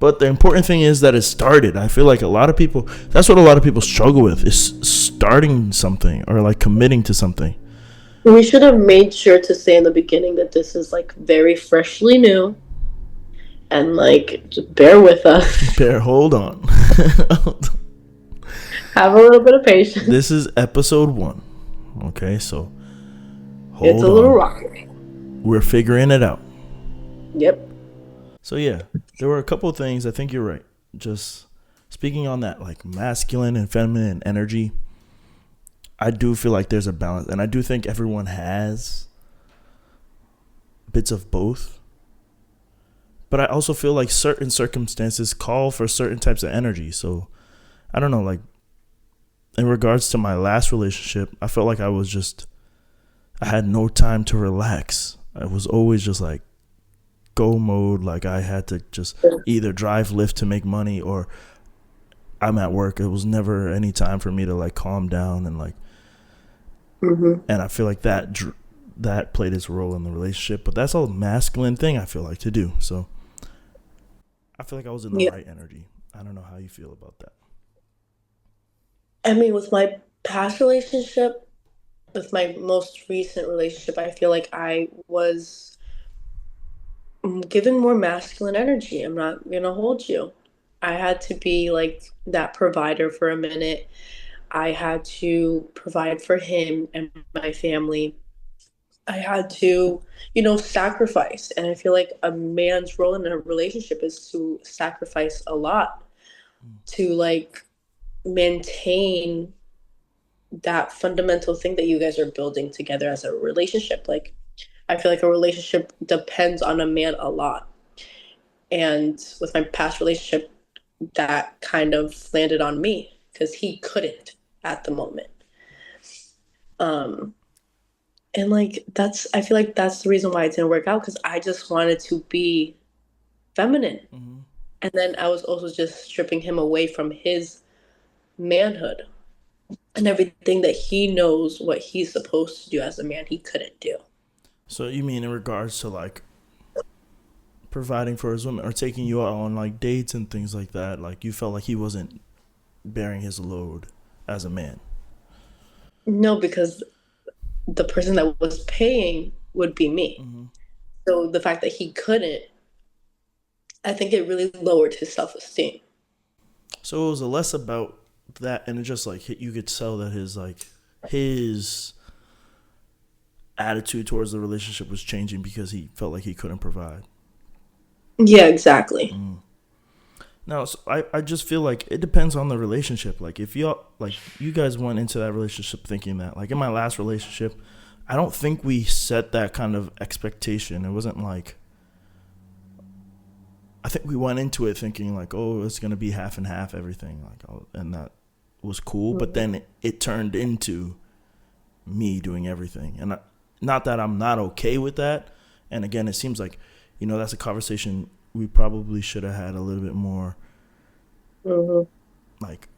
But the important thing is that it started. I feel like a lot of people, that's what a lot of people struggle with, is starting something or like committing to something. We should have made sure to say in the beginning that this is like very freshly new and like just bear with us. Bear, hold on. Have a little bit of patience. This is episode 1. Okay, so It's a hold little on. rocky. We're figuring it out. Yep. So yeah, there were a couple of things. I think you're right. Just speaking on that, like masculine and feminine energy, I do feel like there's a balance, and I do think everyone has bits of both. But I also feel like certain circumstances call for certain types of energy. So I don't know, like in regards to my last relationship, I felt like I had no time to relax. I was always just like go mode. Like I had to just either drive, lift to make money, or I'm at work. It was never any time for me to like calm down and like, Mm-hmm. and I feel like that played its role in the relationship. But that's a masculine thing I feel like to do. So I feel like I was in the Yeah. right energy. I don't know how you feel about that. I mean, with my past relationship, with my most recent relationship, I feel like I was given more masculine energy. I'm not gonna hold you. I had to be like that provider for a minute. I had to provide for him and my family. I had to, sacrifice. And I feel like a man's role in a relationship is to sacrifice a lot to like maintain that fundamental thing that you guys are building together as a relationship. Like, I feel like a relationship depends on a man a lot. And with my past relationship, that kind of landed on me because he couldn't at the moment. Um, and like I feel like that's the reason why it didn't work out because I just wanted to be feminine. Mm-hmm. And then I was also just stripping him away from his manhood and everything that he knows what he's supposed to do as a man, he couldn't do. So you mean in regards to like providing for his women or taking you out on like dates and things like that? Like you felt like he wasn't bearing his load as a man. No, because the person that was paying would be me. Mm-hmm. So the fact that he couldn't, I think it really lowered his self esteem. So it was less about that, and it just like you could tell that his attitude towards the relationship was changing because he felt like he couldn't provide. Yeah, exactly. Now, so I just feel like it depends on the relationship. Like if y'all like you guys went into that relationship thinking that like in my last relationship, I don't think we set that kind of expectation. It wasn't like I think we went into it thinking like, oh, it's gonna be half and half everything, like, oh, and that was cool. But Mhm. then it turned into me doing everything, and not that I'm not okay with that. And again, it seems like that's a conversation we probably should have had a little bit more Mhm. like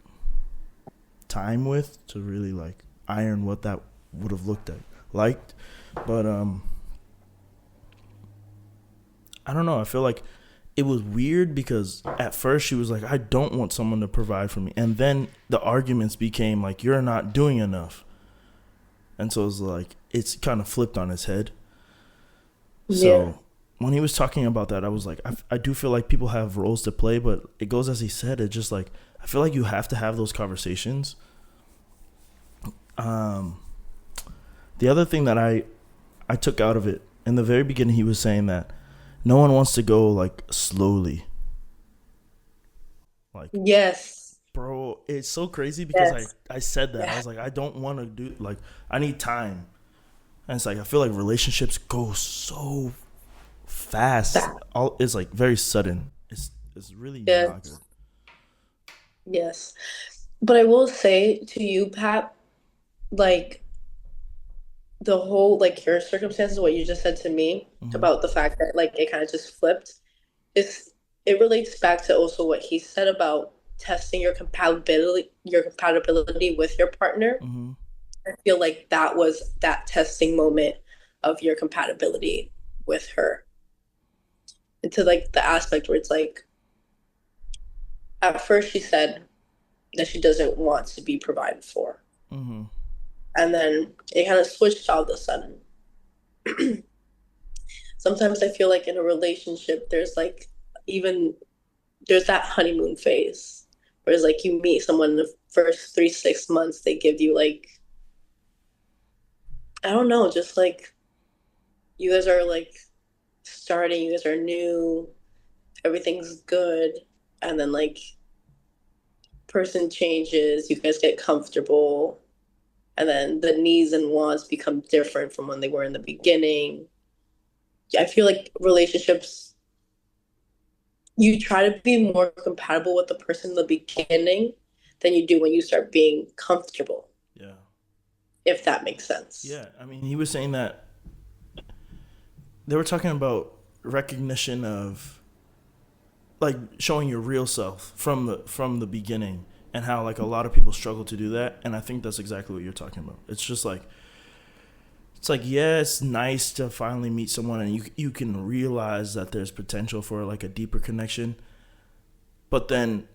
time with to really like iron what that would have looked at liked. But I don't know. I feel like it was weird because at first she was like, I don't want someone to provide for me. And then the arguments became like, you're not doing enough. And so it's like, it's kind of flipped on its head. Yeah. So when he was talking about that, I was like, I do feel like people have roles to play, but it goes as he said. It's just like, I feel like you have to have those conversations. Um, the other thing that I took out of it in the very beginning, he was saying that no one wants to go like slowly. Like, Yes. bro, it's so crazy because Yes. I said that. I Yeah. was like, I don't want to do like I need time. And it's like I feel like relationships go so fast. That. All it's like very sudden. It's really not good. Yes. Yes. But I will say to you, Pat, like the whole like your circumstances, what you just said to me Hmm. about the fact that like it kind of just flipped, is it relates back to also what he said about testing your compatibility with your partner. Hmm. I feel like that was that testing moment of your compatibility with her. And to like the aspect where it's like at first she said that she doesn't want to be provided for. Mm-hmm. And then it kind of switched all of a sudden. Sometimes I feel like in a relationship, there's like even there's that honeymoon phase. Whereas like you meet someone in the first 3, 6 months, they give you like, I don't know, just like you guys are like starting, you guys are new, everything's good, and then like person changes, you guys get comfortable, and then the needs and wants become different from when they were in the beginning. I feel like relationships, you try to be more compatible with the person in the beginning than you do when you start being comfortable, Yeah. if that makes sense. Yeah. I mean, he was saying that they were talking about recognition of like showing your real self from the beginning, and how like a lot of people struggle to do that, and I think that's exactly what you're talking about. It's just like it's like, yeah, it's nice to finally meet someone and you can realize that there's potential for like a deeper connection, but then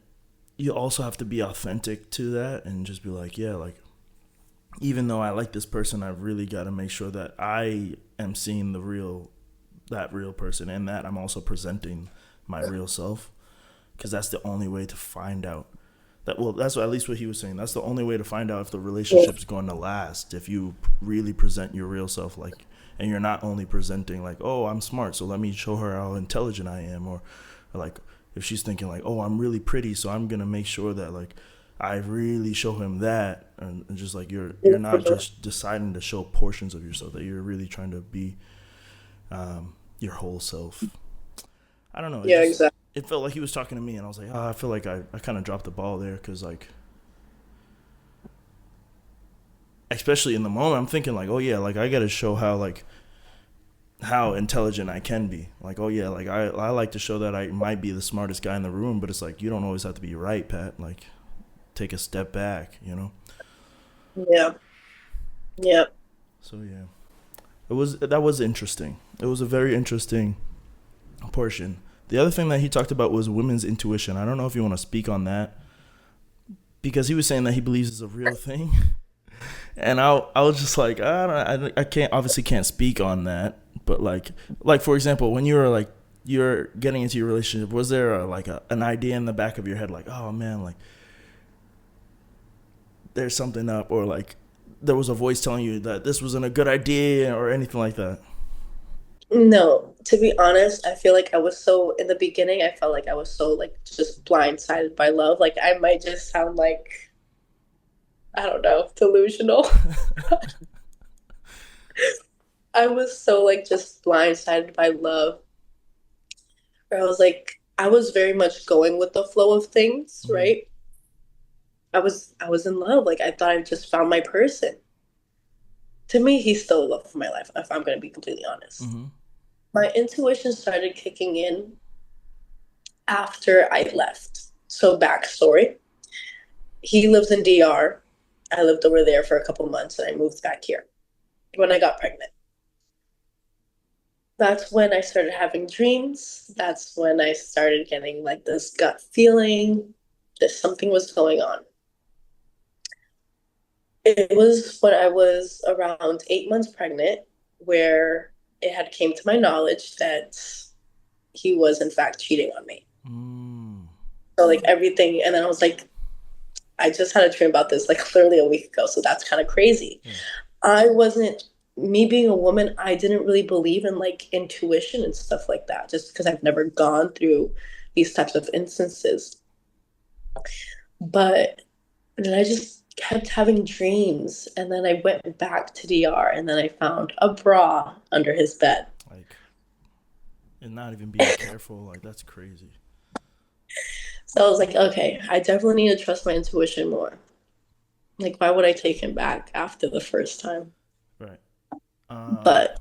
you also have to be authentic to that and just be like, yeah, like even though I like this person, I've really got to make sure that I am seeing that real person, and that I'm also presenting my real self, because that's the only way to find out that. Well, that's at least what he was saying. That's the only way to find out if the Yeah. relationship's going to last, if you really present your real self, like, and you're not only presenting like, oh, I'm smart, so let me show her how intelligent I am, or like if she's thinking like, oh, I'm really pretty, so I'm gonna make sure that like I really show him that, and just like you're not just deciding to show portions of yourself, that you're really trying to be your whole self. I don't know. Yeah, exactly. It felt like he was talking to me, and I was like, oh, I feel like I kind of dropped the ball there, because like, especially in the moment, I'm thinking like, oh yeah, like I got to show how intelligent I can be. Like, oh yeah, like I like to show that I might be the smartest guy in the room, but it's like you don't always have to be right, Pat. Like, take a step back, you know. Yeah. Yeah. So yeah, that was interesting. It was a very interesting portion. The other thing that he talked about was women's intuition. I don't know if you want to speak on that, because he was saying that he believes it's a real thing, and I was just like, I can't, obviously can't speak on that, but like for example, when you were like you're getting into your relationship, was there an idea in the back of your head like, oh man, like there's something up, or like there was a voice telling you that this wasn't a good idea or anything like that? No, to be honest, I feel like I was so in the beginning, I felt like I was so like just blindsided by love. Like I might just sound like, I don't know, delusional. I was so like just blindsided by love. Where I was like, I was very much going with the flow of things, Mm-hmm. right? I was in love. Like I thought I just found my person. To me, he's still the love of my life, if I'm gonna be completely honest. Mm-hmm. My intuition started kicking in after I left. So backstory. He lives in DR. I lived over there for a couple months and I moved back here when I got pregnant. That's when I started having dreams. That's when I started getting like this gut feeling that something was going on. It was when I was around 8 months pregnant where it had came to my knowledge that he was in fact cheating on me. Mm. So like everything, and then I was like, I just had a dream about this like literally a week ago, so that's kind of crazy. Yeah. I wasn't Me being a woman, I didn't really believe in like intuition and stuff like that, just because I've never gone through these types of instances. But then I just kept having dreams, and then I went back to DR, and then I found a bra under his bed. Like, and not even being careful, like that's crazy. So I was like, okay, I definitely need to trust my intuition more. Like, why would I take him back after the first time? Right. But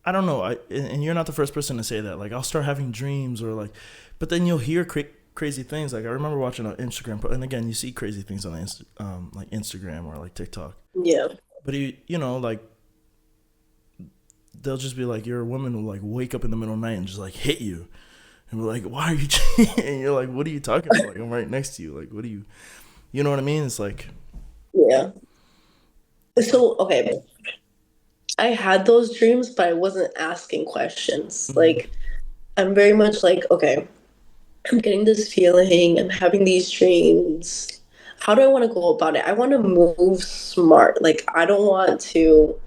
I don't know. And you're not the first person to say that. Like, I'll start having dreams, or like, but then you'll hear crazy things. Like, I remember watching an Instagram, and again, you see crazy things on like Instagram or like TikTok. yeah, But you know, like they'll just be like, you're a woman who like wake up in the middle of the night and just like hit you, And we're like, why are you cheating? And you're like, what are you talking about? Like, I'm right next to you. Like, what do you know what I mean? It's like, Yeah. it's like, So, okay, I had those dreams, but I wasn't asking questions. mm-hmm, Like, I'm very much like, okay, I'm getting this feeling, I'm having these dreams. How do I want to go about it? I want to move smart. Like, I don't want to,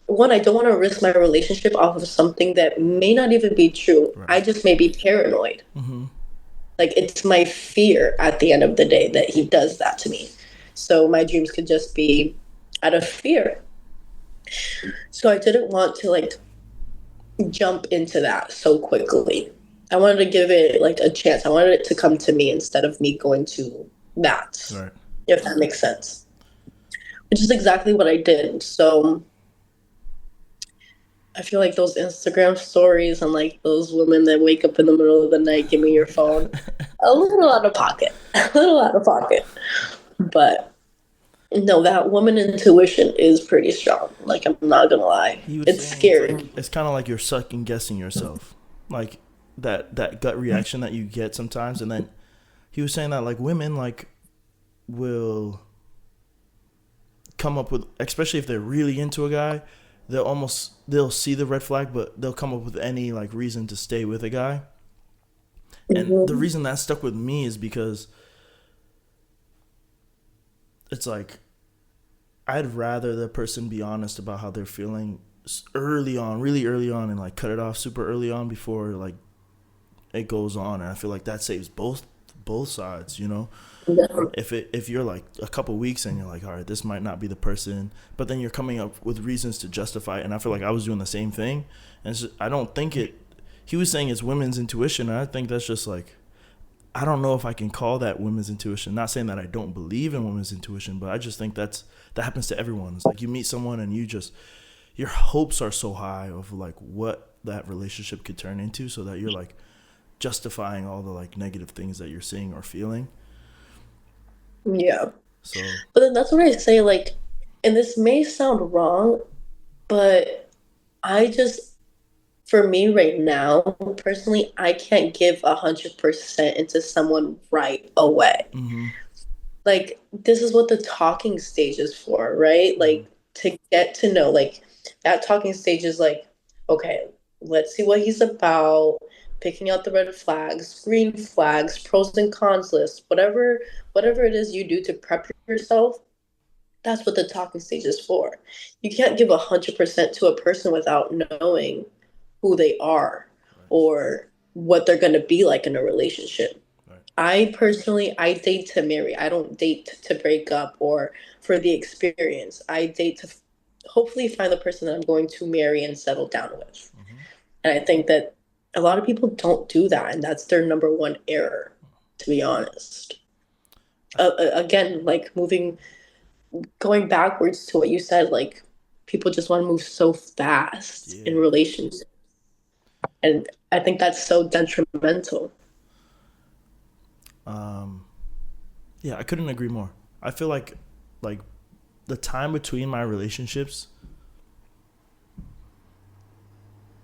one, I don't want to risk my relationship off of something that may not even be true. I right. just may be paranoid. Mm-hmm. Like, it's my fear at the end of the day that he does that to me. So, my dreams could just be out of fear. So, I didn't want to, like, jump into that so quickly. I wanted to give it like a chance. I wanted it to come to me instead of me going to that, Right. if that makes sense. Which is exactly what I did. So I feel like those Instagram stories and like those women that wake up in the middle of the night, give me your phone, a little out of pocket, a little out of pocket. But no, that woman intuition is pretty strong. Like, I'm not gonna lie, He was it's saying it's like scary. it's kind of like you're second guessing yourself, like that gut reaction that you get sometimes, and then he was saying that like women like will come up with, especially if they're really into a guy, they'll see the red flag, but they'll come up with any like reason to stay with a guy. And the Mhm. reason that stuck with me is because it's like I'd rather the person be honest about how they're feeling early on, really early on, and like cut it off super early on before like it goes on. And I feel like that saves both sides, you know. Yeah. If you're like a couple weeks and you're like, all right, this might not be the person, but then you're coming up with reasons to justify it. And I feel like I was doing the same thing, and I don't think it. He was saying it's women's intuition, and I think that's just like, I don't know if I can call that women's intuition. Not saying that I don't believe in women's intuition, but I just think that happens to everyone. It's like you meet someone and you just, your hopes are so high of like what that relationship could turn into, so that you're like justifying all the like negative things that you're seeing or feeling. Yeah. So But then that's what I say, like, and this may sound wrong, but I just, for me right now, personally, I can't give 100% into someone right away. mm-hmm, Like, this is what the talking stage is for, right? mm-hmm, Like, to get to know, like, that talking stage is like, okay, let's see what he's about, picking out the red flags, green flags, pros and cons list, whatever it is you do to prep yourself, that's what the talking stage is for. You can't give 100% to a person without knowing who they are right, or what they're going to be like in a relationship. right, I personally, I date to marry. I don't date to break up or for the experience. I date to hopefully find the person that I'm going to marry and settle down with. mm-hmm. And I think that a lot of people don't do that, and that's their number one error, to be honest. Again, like moving going backwards to what you said, like people just want to move so fast in Yeah. relationships. And I think that's so detrimental. Um, yeah, I couldn't agree more. I feel like the time between my relationships,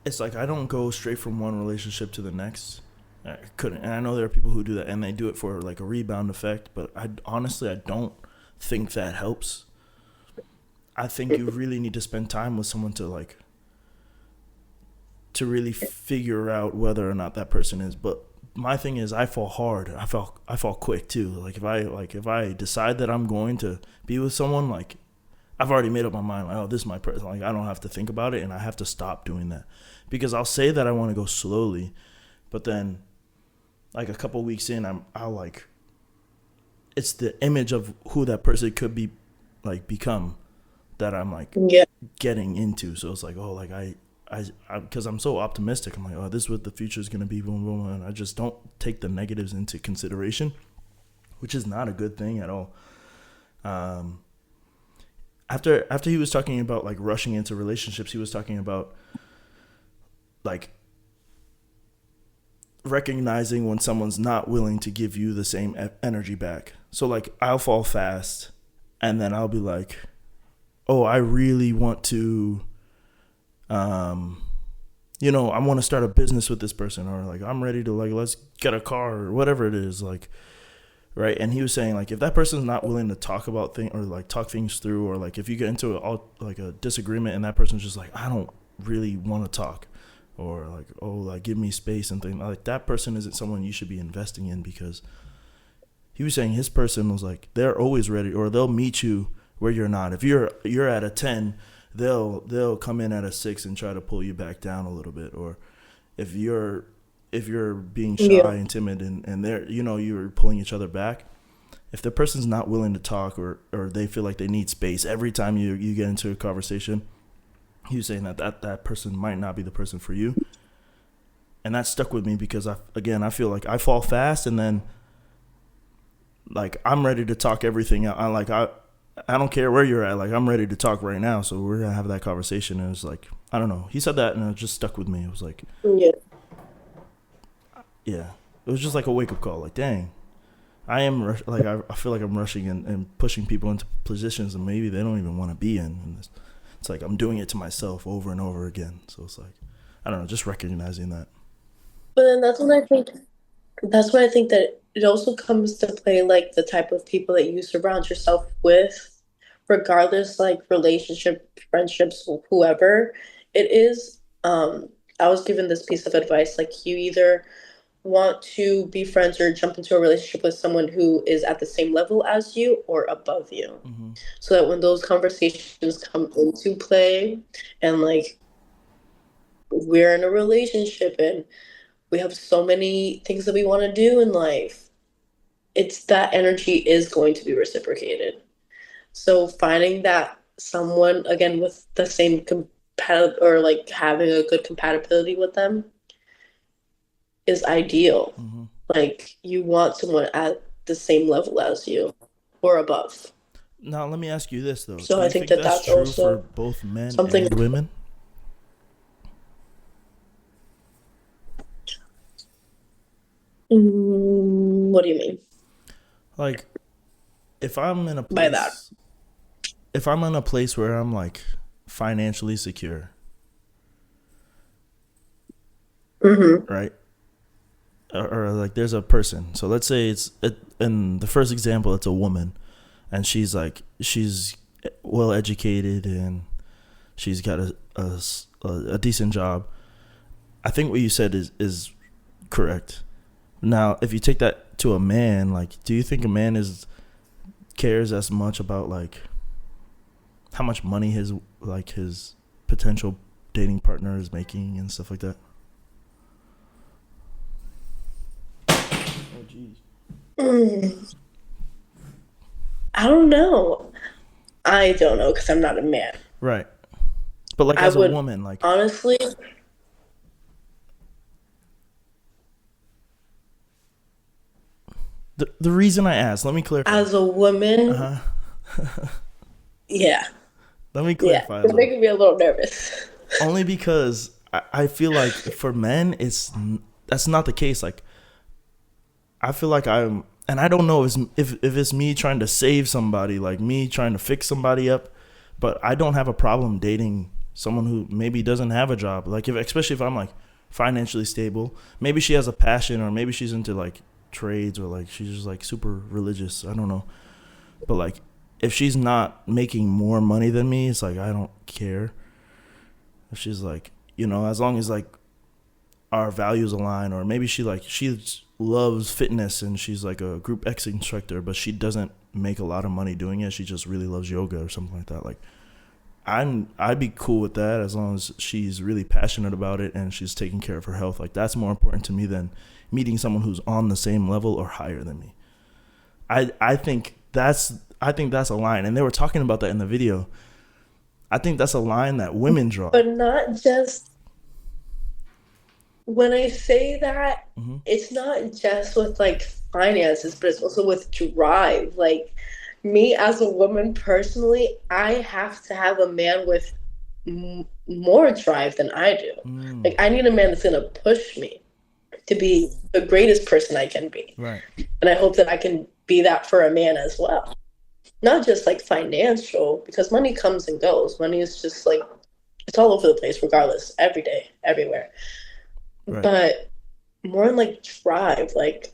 it's like I don't go straight from one relationship to the next. I couldn't, and I know there are people who do that, and they do it for like a rebound effect. But I honestly, I don't think that helps. I think you really need to spend time with someone to like to really figure out whether or not that person is. But my thing is, I fall hard. I fall quick too. If I decide that I'm going to be with someone, like I've already made up my mind. Like, oh, this is my person. Like I don't have to think about it, and I have to stop doing that because I'll say that I want to go slowly, but then like a couple weeks in, I'll like it's the image of who that person could be like become that I'm like Yeah. getting into. So it's like, oh, like because I'm so optimistic. I'm like, oh, this is what the future is gonna be, boom, boom, and I just don't take the negatives into consideration, which is not a good thing at all. Um, after he was talking about like rushing into relationships, he was talking about like recognizing when someone's not willing to give you the same energy back. So like I'll fall fast, and then I'll be like, oh, I really want to um I want to start a business with this person, or like I'm ready to like let's get a car or whatever it is, like right. And he was saying like if that person's not willing to talk about things or like talk things through, or like if you get into like a disagreement and that person's just like I don't really want to talk, or like oh like give me space and things like that, person isn't someone you should be investing in, because he was saying his person was like they're always ready, or they'll meet you where you're not. If you're at a 10, they'll come in at a 6 and try to pull you back down a little bit. Or if you're being Yeah. shy and timid, and they're you're pulling each other back, if the person's not willing to talk, or they feel like they need space every time you get into a conversation, he was saying that person might not be the person for you. And that stuck with me because I feel like I fall fast, and then like I'm ready to talk everything out. I don't care where you're at. Like I'm ready to talk right now, so we're gonna have that conversation. And it was like I don't know. He said that, and it just stuck with me. It was like Yeah. yeah, it was just like a wake up call. Like dang, I am like I feel like I'm rushing and pushing people into positions and maybe they don't even want to be in. And it's like I'm doing it to myself over and over again. So it's like I don't know, just recognizing that. But then that's when I think that it also comes to play like the type of people that you surround yourself with, regardless like relationship, friendships, whoever it is. I was given this piece of advice like you either want to be friends or jump into a relationship with someone who is at the same level as you or above you. Mm-hmm. So that when those conversations come into play and like we're in a relationship and we have so many things that we want to do in life, it's that energy is going to be reciprocated. So finding that someone again with the same or like having a good compatibility with them is ideal. Mm-hmm. Like you want someone at the same level as you or above. Now let me ask you this though: do So I you think think that that's that's true for also both men something. and women? What do you mean Like if I'm in a by that? place, if I'm in a place where I'm like financially secure, Mm-hmm. right? Or like there's a person. So let's say in the first example, it's a woman, and she's well educated and she's got a decent job. I think what you said is correct. Now, if you take that to a man, like, do you think a man is cares as much about like how much money his potential dating partner is making and stuff like that? Oh, jeez. Mm, I don't know. I don't know because I'm not a man. Right. But like I as a would woman, like honestly, the reason I asked, let me clarify. as a Uh woman, huh. yeah, Let me yeah, clarify a it's little. making me a little nervous. Only because I feel like for men, that's not the case. Like I feel like and I don't know if it's me trying to save somebody, like me trying to fix somebody up, but I don't have a problem dating someone who maybe doesn't have a job. Like especially if I'm like financially stable, maybe she has a passion, or maybe she's into like trades, or like she's just like super religious. I don't know, but like if she's not making more money than me, it's like I don't care. If she's like, as long as like our values align, or maybe she loves fitness and she's like a group X instructor, but she doesn't make a lot of money doing it. She just really loves yoga or something like that. Like I'd be cool with that as long as she's really passionate about it and she's taking care of her health. Like that's more important to me than meeting someone who's on the same level or higher than me. I think that's a line, and they were talking about that in the video. I think that's a line that women draw. But not just when I say that, Hmm. it's not just with like finances, but it's also with drive. Like me as a woman personally, I have to have a man with more drive than I do. Mm, Like I need a man that's gonna push me to be the greatest person I can be. right. And I hope that I can be that for a man as well. Not just like financial, because money comes and goes. Money is just like It's all over the place, regardless, every day, everywhere. Right. But more in like drive, like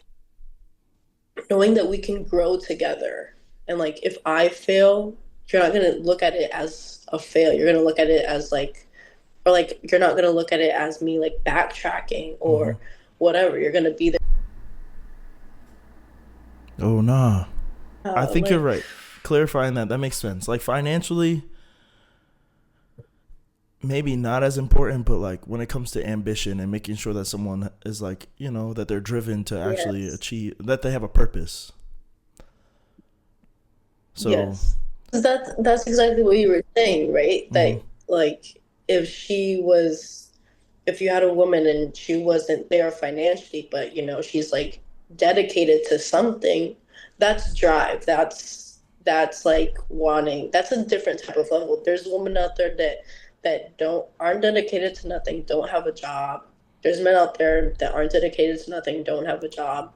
knowing that we can grow together. And like if I fail, you're not gonna look at it as a fail. You're gonna look at it as like, or like you're not gonna look at it as me like backtracking Mm-hmm. or whatever. You're gonna be Oh nah. I there. think you're Like right. Clarifying that makes sense. Like financially, maybe not as important, but like when it comes to ambition and making sure that someone is like, that they're driven to actually yes, achieve, that they have a purpose. So, yes. That's exactly what you were saying, right? mm-hmm, That like if she was if you had a woman and she wasn't there financially, but she's like dedicated to something, that's drive. That's like wanting. That's a different type of level. There's women out there that don't aren't dedicated to nothing, don't have a job. There's men out there that aren't dedicated to nothing, don't have a job.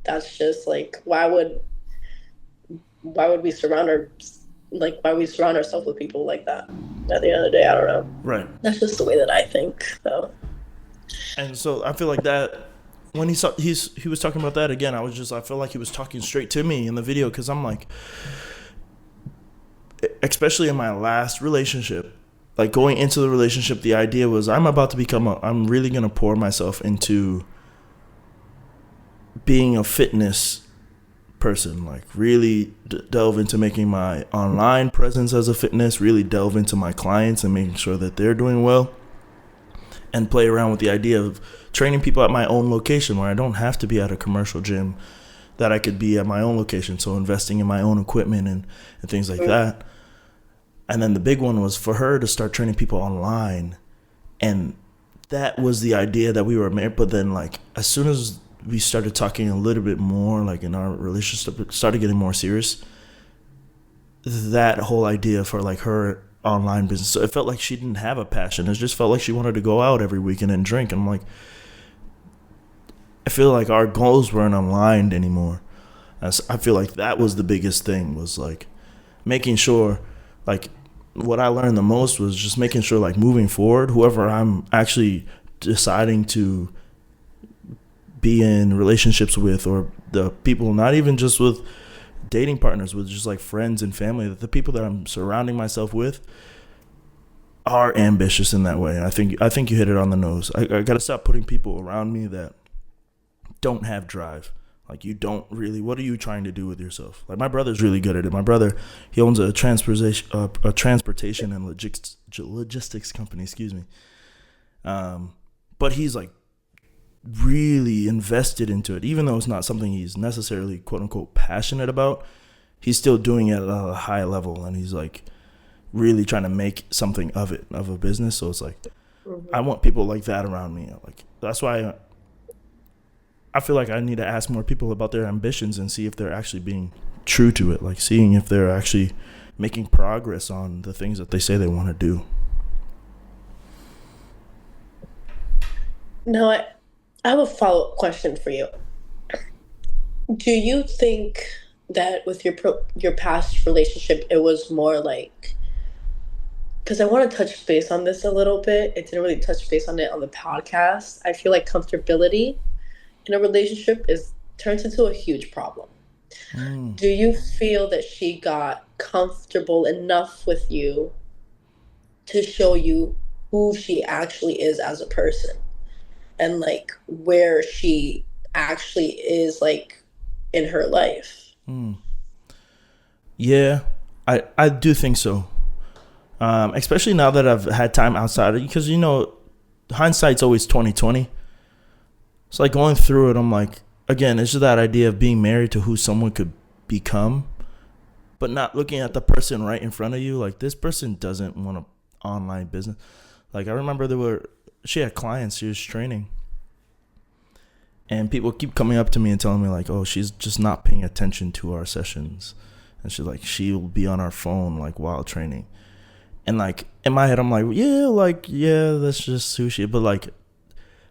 That's just like why would we why we surround ourselves with people like that? At the end of the day, I don't know. right. That's just the way that I think, though. And so I feel like that when he was talking about that again, I feel like he was talking straight to me in the video because I'm like, especially in my last relationship, like going into the relationship, the idea was I'm really gonna pour myself into being a fitness person, like really delve into making my online presence as a fitness, really delve into my clients and making sure that they're doing well, and play around with the idea of training people at my own location where I don't have to be at a commercial gym, that I could be at my own location. So investing in my own equipment and things like that. And then the big one was for her to start training people online. And that was the idea that we were married. But then like as soon as we started talking a little bit more, like in our relationship started getting more serious, that whole idea for like her online business, so it felt like she didn't have a passion. It just felt like she wanted to go out every weekend and drink. And I'm like, I feel like our goals weren't aligned anymore. I feel like that was the biggest thing, was like making sure, like what I learned the most was just making sure like moving forward, whoever I'm actually deciding to be in relationships with, or the people, not even just with dating partners, with just like friends and family, that the people that I'm surrounding myself with are ambitious in that way. I think you hit it on the nose. I got to stop putting people around me that don't have drive. Like, you don't really, what are you trying to do with yourself? Like, my brother's really good at it. My brother, he owns a transportation and logistics company, excuse me. But he's like really invested into it, even though it's not something he's necessarily quote unquote passionate about. He's still doing it at a high level, and he's like really trying to make something of it, of a business. So it's like, I want people like that around me. Like, that's why I feel like I need to ask more people about their ambitions and see if they're actually being true to it, like seeing if they're actually making progress on the things that they say they want to do. Now, I have a follow-up question for you. Do you think that with your past relationship, it was more like, because I want to touch base on this a little bit. It didn't really touch base on it on the podcast. I feel like comfortability in a relationship is turns into a huge problem. Mm. Do you feel that she got comfortable enough with you to show you who she actually is as a person, and like where she actually is like in her life? Mm. Yeah, I do think so. Especially now that I've had time outside of, because hindsight's always 2020. It's like going through it, I'm like, again, it's just that idea of being married to who someone could become, but not looking at the person right in front of you. Like, this person doesn't want an online business. Like, I remember she had clients she was training, and people keep coming up to me and telling me like, oh, she's just not paying attention to our sessions. And she'll be on our phone like while training. And like in my head, I'm like, yeah, that's just sushi. But like,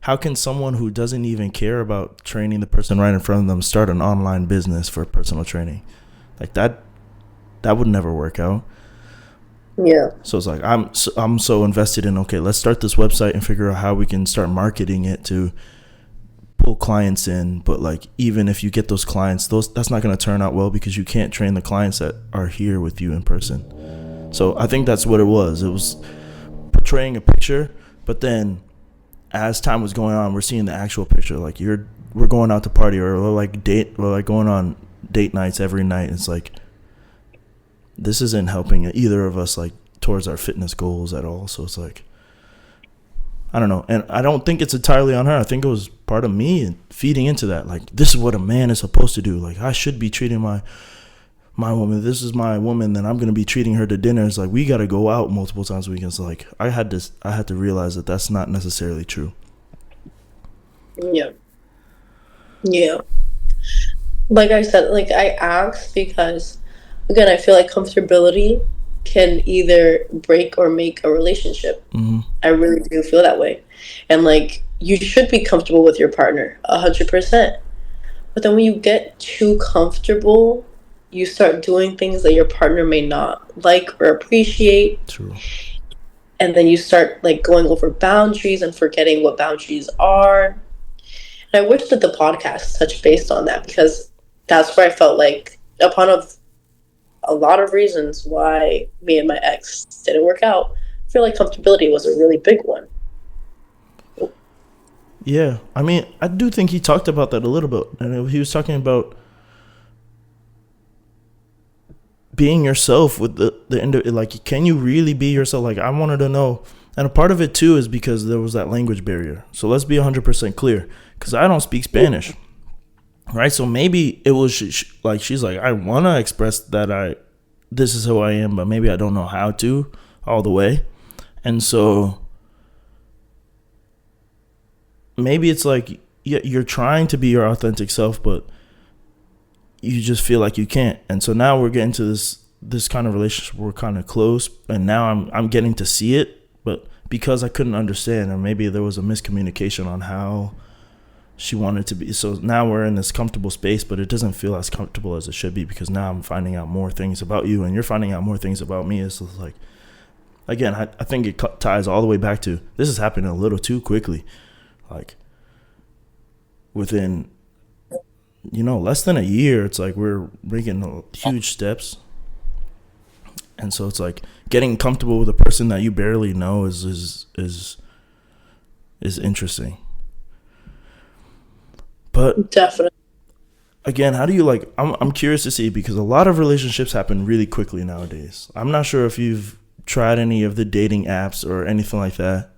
how can someone who doesn't even care about training the person right in front of them start an online business for personal training? Like, that would never work out. Yeah. So it's like I'm so invested in, okay, let's start this website and figure out how we can start marketing it to pull clients in. But like, even if you get those clients, that's not going to turn out well because you can't train the clients that are here with you in person. So I think that's what it was. It was portraying a picture, but then as time was going on, we're seeing the actual picture. Like, we're going out to party, or we're like going on date nights every night. It's like, this isn't helping either of us, like, towards our fitness goals at all. So it's like, I don't know. And I don't think it's entirely on her. I think it was part of me feeding into that. Like, this is what a man is supposed to do. Like, I should be treating my woman. This is my woman. Then I'm going to be treating her to dinner. It's like, we got to go out multiple times a week. It's like, I had to realize that that's not necessarily true. Yeah. Yeah. Like I said, like I asked because, again, I feel like comfortability can either break or make a relationship. Mm-hmm. I really do feel that way. And like, you should be comfortable with your partner 100%. But then when you get too comfortable, you start doing things that your partner may not like or appreciate. True. And then you start like going over boundaries and forgetting what boundaries are. And I wish that the podcast touched based on that, because that's where I felt like, upon a lot of reasons why me and my ex didn't work out, I feel like comfortability was a really big one. Yeah, I mean, I do think he talked about that a little bit, and he was talking about being yourself with the end. Like, can you really be yourself? Like, I wanted to know, and a part of it too is because there was that language barrier. So let's be 100% clear, because I don't speak Spanish, right? So maybe it was like, she's like, I want to express that this is who I am, but maybe I don't know how to all the way, and so maybe it's like, you're trying to be your authentic self, but you just feel like you can't. And so now we're getting to this kind of relationship. We're kind of close, and now I'm getting to see it, but because I couldn't understand, or maybe there was a miscommunication on how she wanted to be. So now we're in this comfortable space, but it doesn't feel as comfortable as it should be, because now I'm finding out more things about you, and you're finding out more things about me. It's like, again, I think it ties all the way back to, this is happening a little too quickly. Like, within, less than a year, it's like we're making huge steps. And so it's like, getting comfortable with a person that you barely know is interesting. But Definitely. again, how do you, like, I'm curious to see, because a lot of relationships happen really quickly nowadays. I'm not sure if you've tried any of the dating apps or anything like that.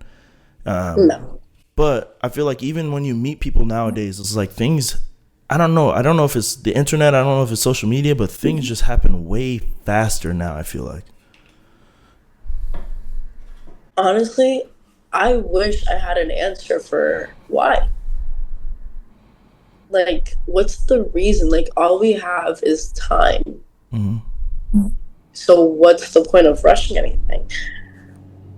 No. But I feel like even when you meet people nowadays, it's like things, I don't know if it's the internet, I don't know if it's social media, but things just happen way faster now, I feel like. Honestly, I wish I had an answer for why. Like, what's the reason? Like, all we have is time. Mm-hmm. So what's the point of rushing anything?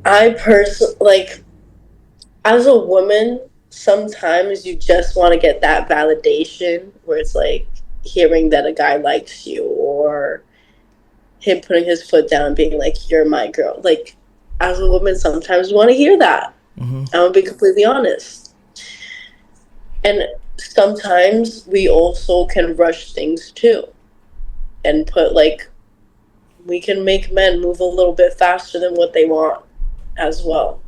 I personally, like, as a woman, sometimes you just want to get that validation where it's like hearing that a guy likes you, or him putting his foot down and being like, you're my girl. Like, as a woman, sometimes you want to hear that. Mm-hmm. I'm going to be completely honest. And sometimes we also can rush things too, and we can make men move a little bit faster than what they want as well.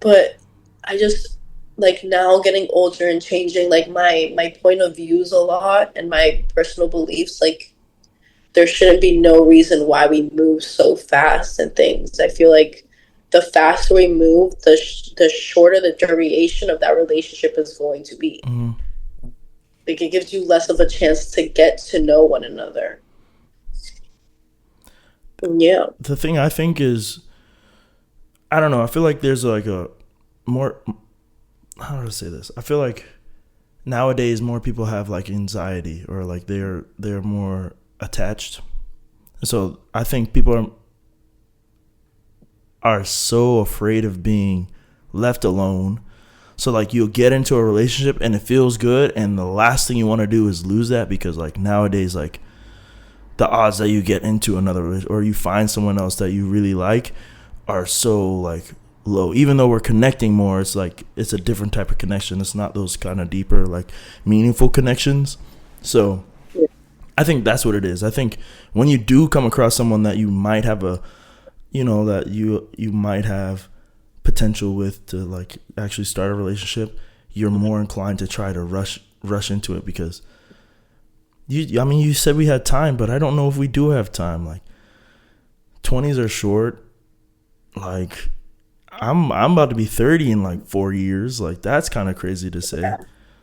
But I just, like, now getting older and changing like my point of views a lot and my personal beliefs, like, there shouldn't be no reason why we move so fast and things. I feel like the faster we move, the shorter the duration of that relationship is going to be. Mm-hmm. Like, it gives you less of a chance to get to know one another. Yeah. The thing I think is, I don't know, I feel like there's like a more, how do I say this? I feel like nowadays more people have like anxiety, or like they're more attached. So I think people are so afraid of being left alone. So like, you'll get into a relationship and it feels good, and the last thing you want to do is lose that, because like nowadays, like, the odds that you get into another relationship or you find someone else that you really like are so like low. Even though we're connecting more, it's like it's a different type of connection. It's not those kind of deeper, like meaningful connections. So I think that's what it is. I think when you do come across someone that you might have a, that you might have potential with to like actually start a relationship, you're more inclined to try to rush into it because you said we had time, but I don't know if we do have time. Like 20s are short. Like I'm about to be 30 in like 4 years. Like that's kind of crazy to say.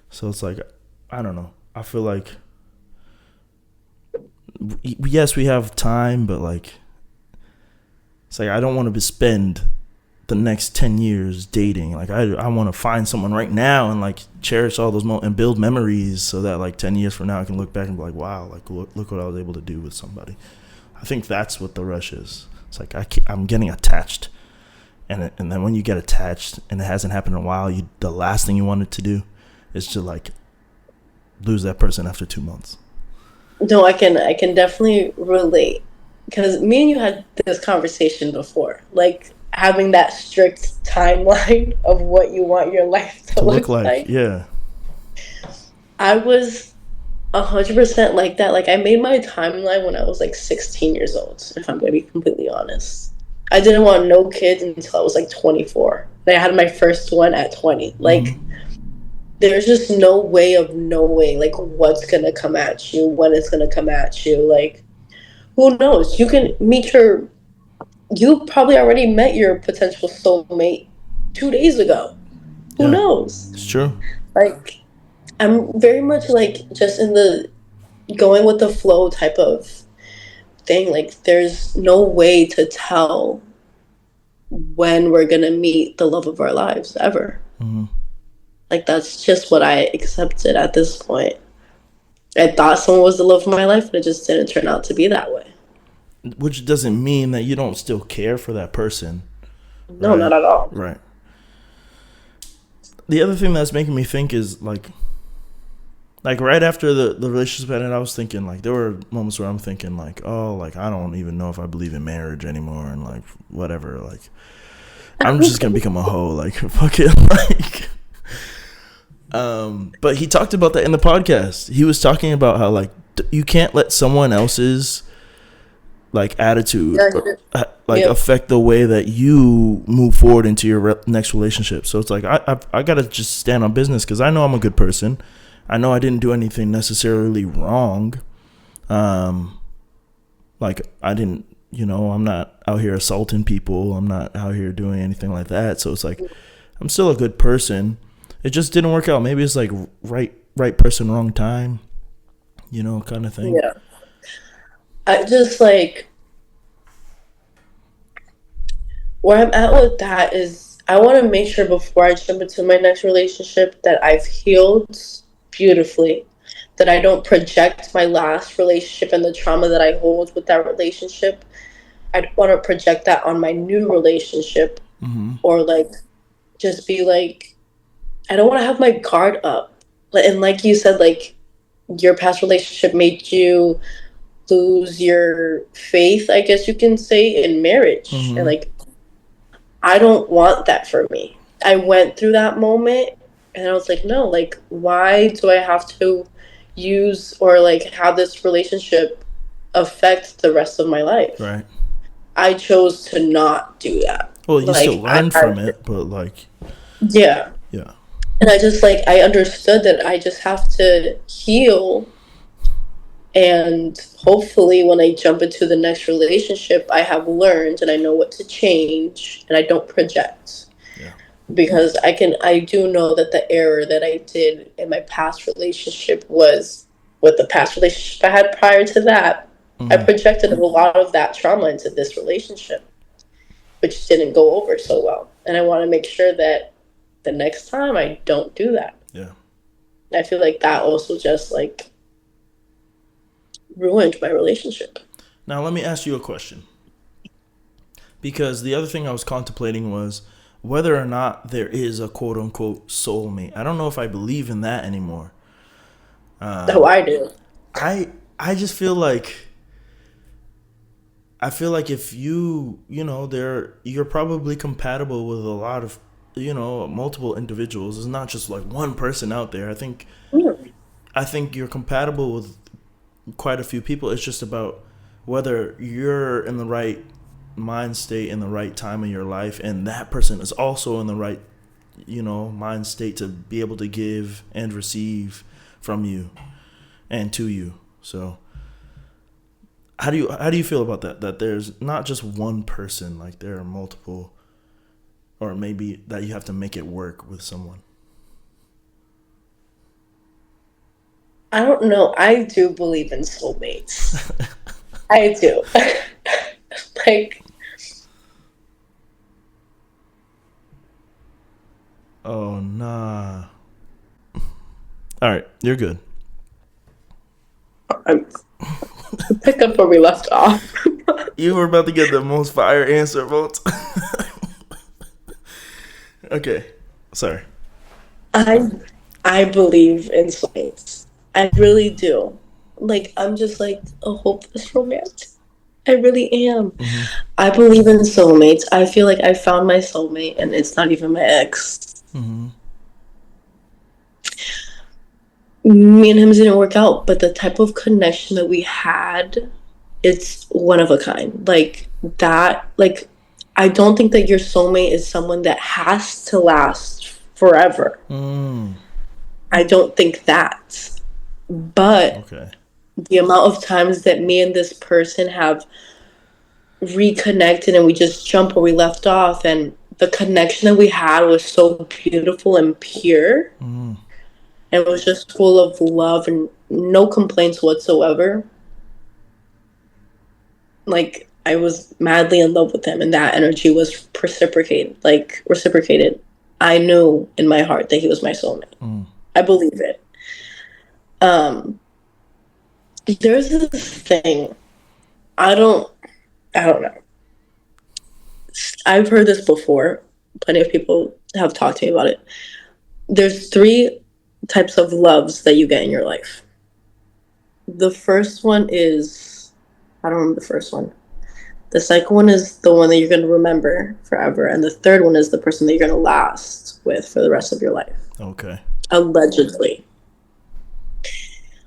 So it's like I don't know. I feel like yes, we have time, but like it's like I don't want to spend the next 10 years dating. Like I want to find someone right now and like cherish all those moments and build memories so that like 10 years from now I can look back and be like, wow, like look what I was able to do with somebody. I think that's what the rush is. It's like I'm getting attached, and then when you get attached and it hasn't happened in a while, the last thing you wanted to do is to like lose that person after 2 months. No, I can definitely relate because me and you had this conversation before, like having that strict timeline of what you want your life to To look look like, like. yeah, I was 100% like that. Like I made my timeline when I was like 16 years old, if I'm gonna be completely honest. I didn't want no kids until I was like 24. And I had my first one at 20. Like mm-hmm. there's just no way of knowing like what's gonna come at you, when it's gonna come at you. Like who knows? You probably already met your potential soulmate 2 days ago. Who Yeah, knows? it's true. Like I'm very much like just in the going with the flow type of thing. Like there's no way to tell when we're gonna meet the love of our lives ever. Mm-hmm. Like that's just what I accepted at this point. I thought someone was the love of my life, but it just didn't turn out to be that way. Which doesn't mean that you don't still care for that person, No, right? not at all. Right. The other thing that's making me think is like right after the relationship ended, I was thinking like there were moments where I'm thinking like, oh, like I don't even know if I believe in marriage anymore and like whatever, like I'm just gonna become a hoe, like fuck it, like. But he talked about that in the podcast. He was talking about how like you can't let someone else's like attitude like Yeah. affect the way that you move forward into your next relationship. So it's like I gotta just stand on business because I know I'm a good person. I know I didn't do anything necessarily wrong. Like I didn't, I'm not out here assaulting people. I'm not out here doing anything like that. So it's like I'm still a good person. It just didn't work out. Maybe it's like right person, wrong time, kind of thing. Yeah. I just like where I'm at with that is I want to make sure before I jump into my next relationship that I've healed beautifully, that I don't project my last relationship and the trauma that I hold with that relationship. I don't want to project that on my new relationship Mm-hmm. or like just be like, I don't want to have my guard up. And like you said, like your past relationship made you lose your faith, I guess you can say, in marriage. And Mm-hmm. like I don't want that for me. I went through that moment and I was like, no, like, why do I have to use or like have this relationship affect the rest of my life? Right. I chose to not do that. Well, you still Like, learn from it, but like, yeah. yeah. And I just like, I understood that I just have to heal. And hopefully, when I jump into the next relationship, I have learned and I know what to change and I don't project. Yeah. Because I do know that the error that I did in my past relationship was with the past relationship I had prior to that. I Mm-hmm. projected a lot of that trauma into this relationship, which didn't go over so well. And I want to make sure that the next time I don't do that. Yeah. I feel like that also just like ruined my relationship. Now let me ask you a question, because the other thing I was contemplating was whether or not there is a quote unquote soulmate. I don't know if I believe in that anymore. Oh, I do. I just feel like I feel like if you're probably compatible with a lot of, multiple individuals. It's not just like one person out there. Mm. I think you're compatible with quite a few people. It's just about whether you're in the right mind state in the right time in your life, and that person is also in the right, mind state to be able to give and receive from you and to you. So how do you feel about that? That there's not just one person, like there are multiple, or maybe that you have to make it work with someone. I don't know. I do believe in soulmates. I do. Like, Oh nah. All right, you're good. I'm pick up where we left off. You were about to get the most fire answer votes. Okay, sorry. I I believe in soulmates. I really do. Like, I'm just like a hopeless romantic. I really am. Hmm. I believe in soulmates. I feel like I found my soulmate and it's not even my ex. Hmm. Me and him didn't work out, but the type of connection that we had, it's one of a kind. Like that, like I don't think that your soulmate is someone that has to last forever. Mm. I don't think that. But Okay. the amount of times that me and this person have reconnected and we just jump where we left off, and the connection that we had was so beautiful and pure, Mm. and it was just full of love and no complaints whatsoever. Like, I was madly in love with him, and that energy was reciprocated. Like, reciprocated. I knew in my heart that he was my soulmate. Mm. I believe it. Um, there's this thing. I don't. I don't know. I've heard this before. Plenty of people have talked to me about it. There's three types of loves that you get in your life. The first one is, I don't remember the first one. The second one is the one that you're going to remember forever. And the third one is the person that you're going to last with for the rest of your life. Okay. Allegedly.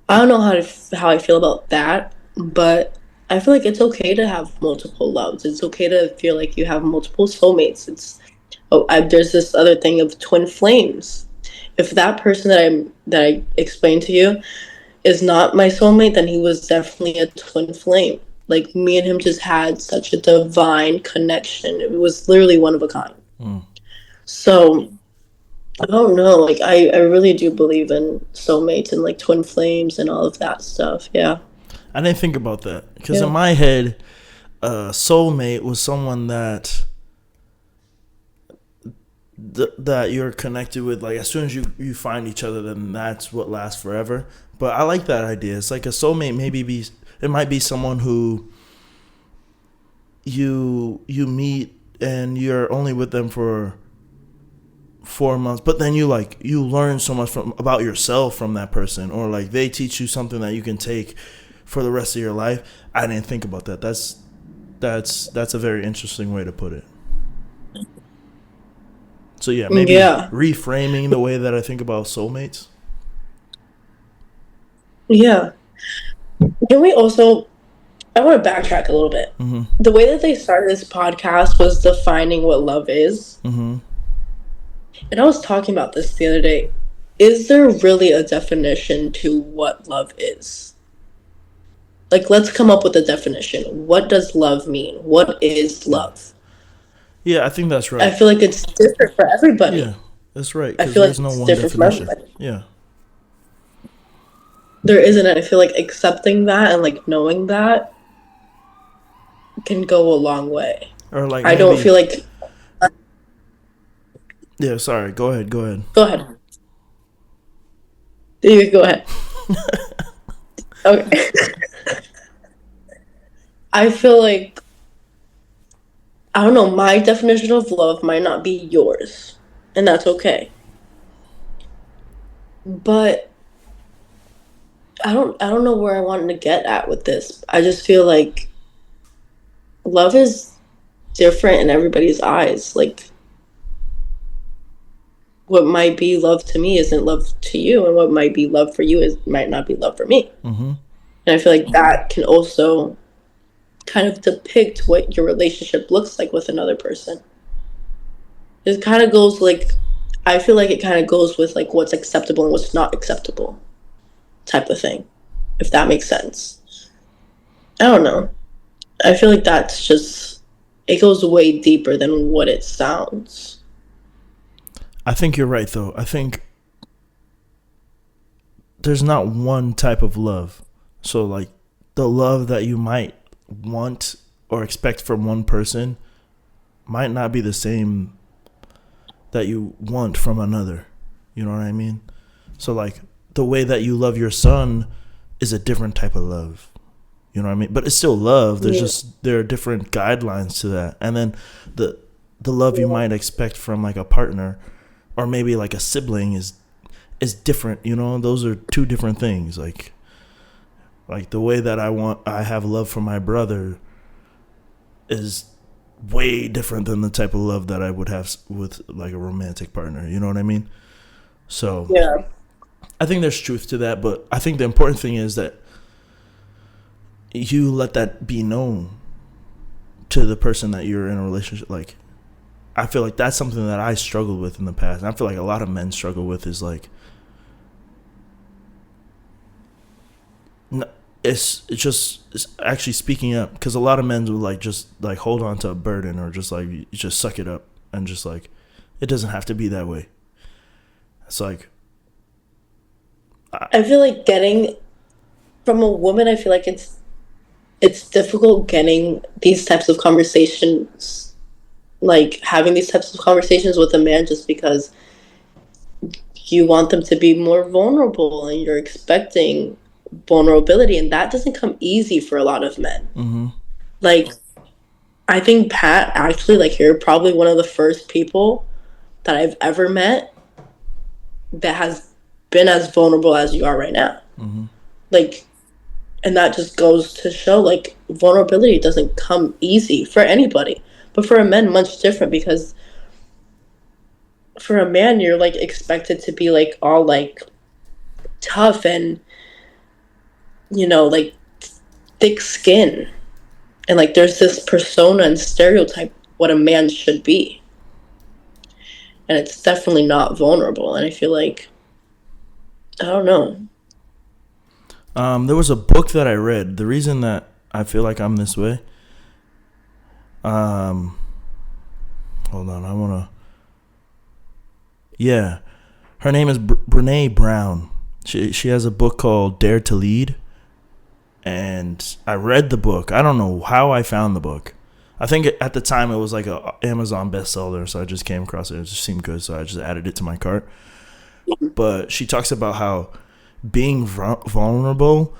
I don't know how I feel about that, but I feel like it's okay to have multiple loves. It's okay to feel like you have multiple soulmates. There's this other thing of twin flames. If that person that I explained to you is not my soulmate, then he was definitely a twin flame. Like, me and him just had such a divine connection. It was literally one of a kind. Mm. So I don't know. Like, I really do believe in soulmates and like twin flames and all of that stuff. Yeah. I didn't think about that because in Yeah. my head, soulmate was someone that you're connected with. Like as soon as you find each other, then that's what lasts forever. But I like that idea. It's like a soulmate. It might be someone who you meet and you're only with them for 4 months, but then you learn so much from about yourself from that person, or like they teach you something that you can take for the rest of your life. I didn't think about that. That's a very interesting way to put it. So yeah, maybe Yeah. reframing the way that I think about soulmates. Yeah. Can we also, I want to backtrack a little bit. Mm-hmm. The way that they started this podcast was defining what love is. Mm-hmm. And I was talking about this the other day. Is there really a definition to what love is? Like, let's come up with a definition. What does love mean? What is Yeah. love? Yeah, I think that's I right. feel like it's different for Yeah, everybody. that's right. I Because feel like there's no it's one different for definition. everybody. Yeah. There isn't. I feel like accepting that and like knowing that can go a long way. Or like I don't maybe. feel like. Yeah. Sorry. Go ahead. Go ahead. Go ahead. You go ahead. Okay. I feel like, I don't know, my definition of love might not be yours, and that's okay. But I don't know where I wanted to get at with this. I just feel like love is different in everybody's eyes. Like, what might be love to me isn't love to you, and what might be love for you is might not be love for me. Mm-hmm. And I feel like that can also kind of depict what your relationship looks like with another person. It kind of goes like, I feel like it kind of goes with like what's acceptable and what's not acceptable type of thing, if that makes sense. I don't know. I feel like that's just, it goes way deeper than what it sounds. I think you're right, though. I think there's not one type of love. So, like, the love that you might want or expect from one person might not be the same that you want from another. You know what I mean? So, like, the way that you love your son is a different type of love. You know what I mean? But it's still love. Yeah. There are different guidelines to that. And then the the love you might expect from like a partner or maybe like a sibling is different, you know? Those are two different things. Like the way that I have love for my brother is way different than the type of love that I would have with like a romantic partner, you know what I mean? So, Yeah. I think there's truth to that, but I think the important thing is that you let that be known to the person that you're in a relationship. Like, I feel like that's something that I struggled with in the past. And I feel like a lot of men struggle with is like, it's just it's actually speaking up, because a lot of men will like just like hold on to a burden or just like you just suck it up and just like it doesn't have to be that way. It's like I feel like getting from a woman, I feel like it's difficult getting these types of conversations, like having these types of conversations with a man, just because you want them to be more vulnerable and you're expecting vulnerability, and that doesn't come easy for a lot of men. mm-hmm, Like, I think Pat, actually, like, you're probably one of the first people that I've ever met that has been as vulnerable as you are right now. mm-hmm, Like, and that just goes to show like vulnerability doesn't come easy for anybody, but for a man much different, because for a man you're like expected to be like all like tough and like thick skin, and like there's this persona and stereotype what a man should be, and it's definitely not vulnerable. And I feel like, I don't know. there was a book that I read. The reason that I feel like I'm this way, um hold on, I want to, yeah, her name is Brene Brown. She has a book called Dare to Lead, and I read the book. I don't know how I found the book. I think at the time it was like a Amazon bestseller, so I just came across it. It just seemed good, so I just added it to my cart. But she talks about how being vulnerable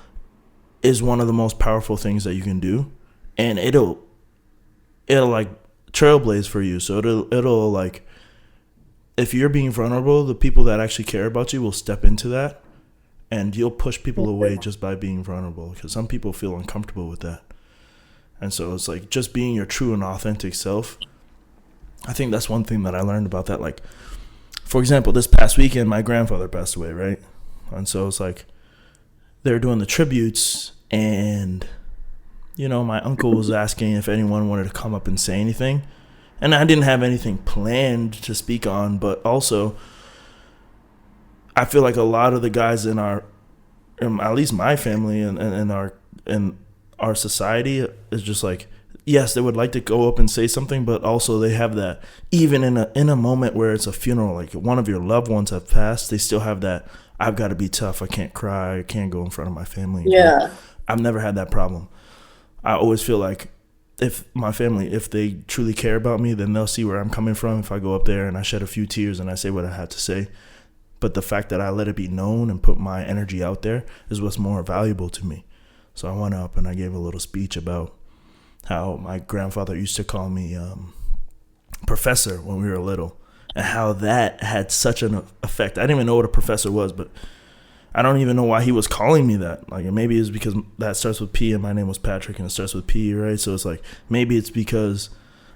is one of the most powerful things that you can do, and it'll like trailblaze for you. So it'll like, if you're being vulnerable, the people that actually care about you will step into that, and you'll push people away just by being vulnerable, because some people feel uncomfortable with that. And so it's like just being your true and authentic self. I think that's one thing that I learned about that. Like, for example, this past weekend, my grandfather passed away, right? And so it's like they were doing the tributes, and my uncle was asking if anyone wanted to come up and say anything. And I didn't have anything planned to speak on, but also I feel like a lot of the guys in our, at least my family and our society is just like, yes, they would like to go up and say something, but also they have that, even in a moment where it's a funeral, like one of your loved ones have passed, they still have that, I've got to be tough, I can't cry, I can't go in front of my family. Yeah. I've never had that problem. I always feel like if my family, if they truly care about me, then they'll see where I'm coming from if I go up there and I shed a few tears and I say what I had to say. But the fact that I let it be known and put my energy out there is what's more valuable to me. So I went up and I gave a little speech about how my grandfather used to call me professor when we were little, and how that had such an effect. I didn't even know what a professor was, but I don't even know why he was calling me that. Like maybe it's because that starts with P and my name was Patrick and it starts with P, right? So it's like maybe it's because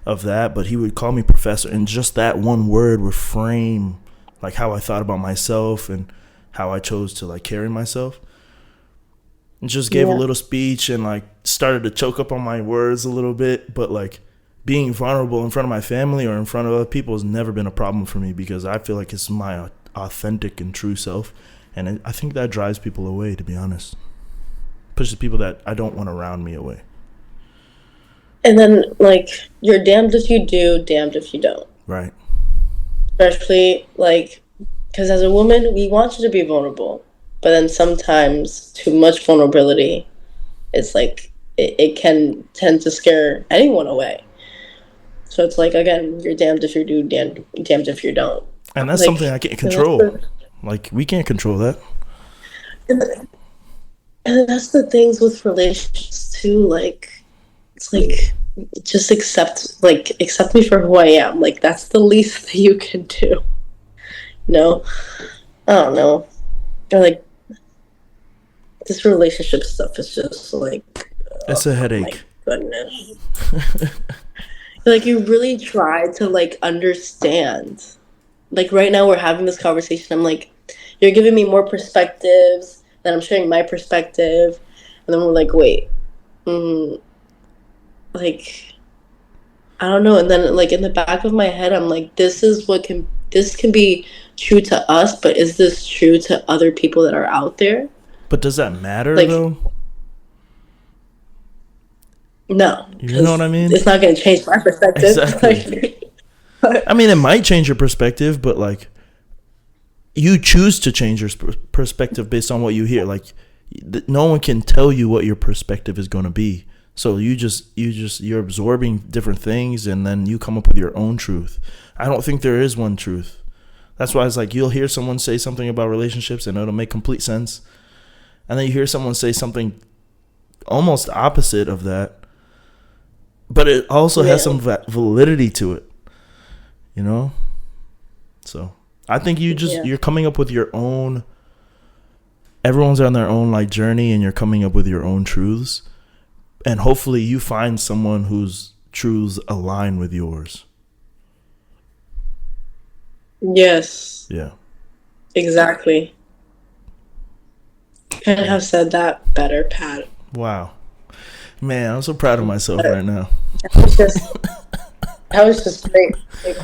of that, but he would call me professor, and just that one word would frame like how I thought about myself and how I chose to like carry myself. And just gave a Yeah. little speech and like started to choke up on my words a little bit, but like being vulnerable in front of my family or in front of other people has never been a problem for me because I feel like it's my authentic and true self, and I think that drives people away. To be honest, pushes people that I don't want around me away. And then, like, you're damned if you do, damned if you don't. Right. Especially, like, because as a woman, we want you to be vulnerable. But then sometimes too much vulnerability, it's like, it can tend to scare anyone away. So it's like, again, you're damned if you do, damned if you don't. And that's something Like, I can't and that's control. the, Like we can't control that. and and that's the things with relationships too. Like, it's like, just accept me for who I am. Like, that's the least that you can do. No, I don't know. Or like, this relationship stuff is just like, It's a oh my headache. goodness. Like, you really try to like understand. Like right now we're having this conversation. I'm like, you're giving me more perspectives, then I'm sharing my perspective, and then we're like, wait, mm, like, I don't know. And then like in the back of my head, I'm like, this can be true to us, but is this true to other people that are out there? But does that matter Like, though? no, You know what because I mean? it's not going to change my perspective. Exactly. Like, I mean, it might change your perspective, but like you choose to change your perspective based on what you hear. Like no one can tell you what your perspective is going to be. So you're absorbing different things and then you come up with your own truth. I don't think there is one truth. That's why it's like you'll hear someone say something about relationships and it'll make complete sense. And then you hear someone say something almost opposite of that, but it also has yeah, some validity to it, you know? So I think yeah, you're coming up with your own, everyone's on their own like journey and you're coming up with your own truths. And hopefully you find someone whose truths align with yours. yes, Yeah. exactly. Couldn't Yeah. have said that better, Pat. Wow. Man, I'm so proud of myself But right now. that was just that was just great. Like,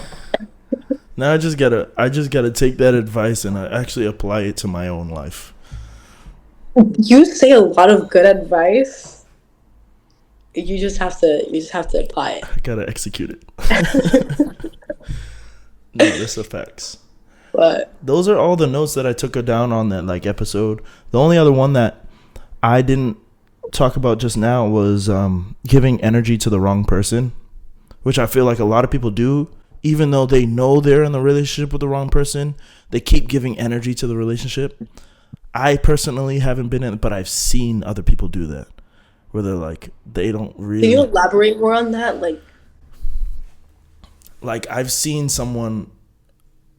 Now I just gotta take that advice and actually apply it to my own life. you say a lot of good advice. You just have to apply I gotta execute it. it. No, this affects. But Those are all the notes that I took down on that like episode. The only other one that I didn't talk about just now was giving energy to the wrong person, which I feel like a lot of people do. Even though they know they're in the relationship with the wrong person, they keep giving energy to the relationship. I personally haven't been in it, but I've seen other people do that, where they're like, they don't can you really, elaborate more on that? Like, like I've seen someone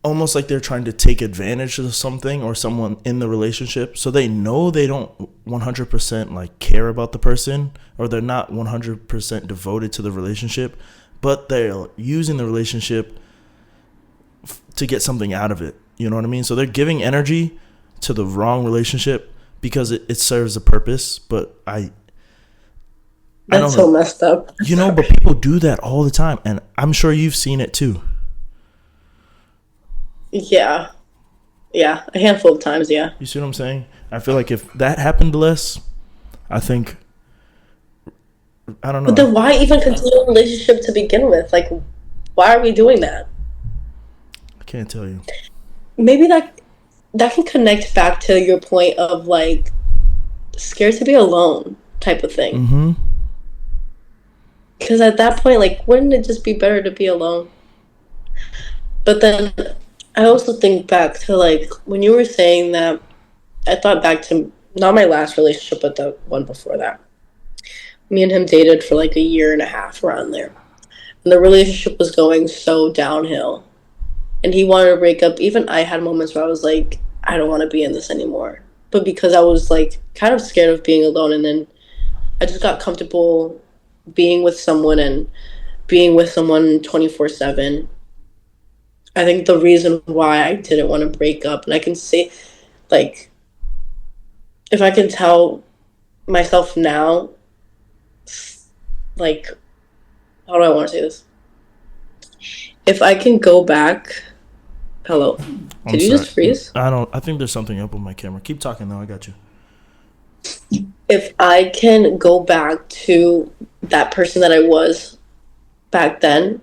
almost like they're trying to take advantage of something or someone in the relationship. So they know they don't 100% like care about the person, or they're not 100% devoted to the relationship, but they're using the relationship to get something out of it. You know what I mean? So they're giving energy to the wrong relationship because it serves a purpose. But I that's don't so know, messed up. but Sorry. people do that all the time. And I'm sure you've seen it too. Yeah, yeah, a handful of times. Yeah. You see what I'm saying? I feel like if that happened less, I think, I don't But know. then why even continue a relationship to begin with? Like, why are we doing that? I can't tell you. Maybe that can connect back to your point of like scared to be alone type of thing. Mm-hmm. Because at that point, like, wouldn't it just be better to be alone? But then I also think back to like when you were saying that, I thought back to not my last relationship, but the one before that. Me and him dated for like a year and a half around there. And the relationship was going so downhill. And he wanted to break up. Even I had moments where I was like, I don't want to be in this anymore. but because I was like kind of scared of being alone, and then I just got comfortable being with someone and being with someone 24/7. I think the reason why I didn't want to break up, and I can say, like, if I can tell myself now, like, how do I want to say this? If I can go back, hello, I'm did you sorry. just freeze? I don't. I think there's something up with my camera. Keep talking though. I got you. If I can go back to that person that I was back then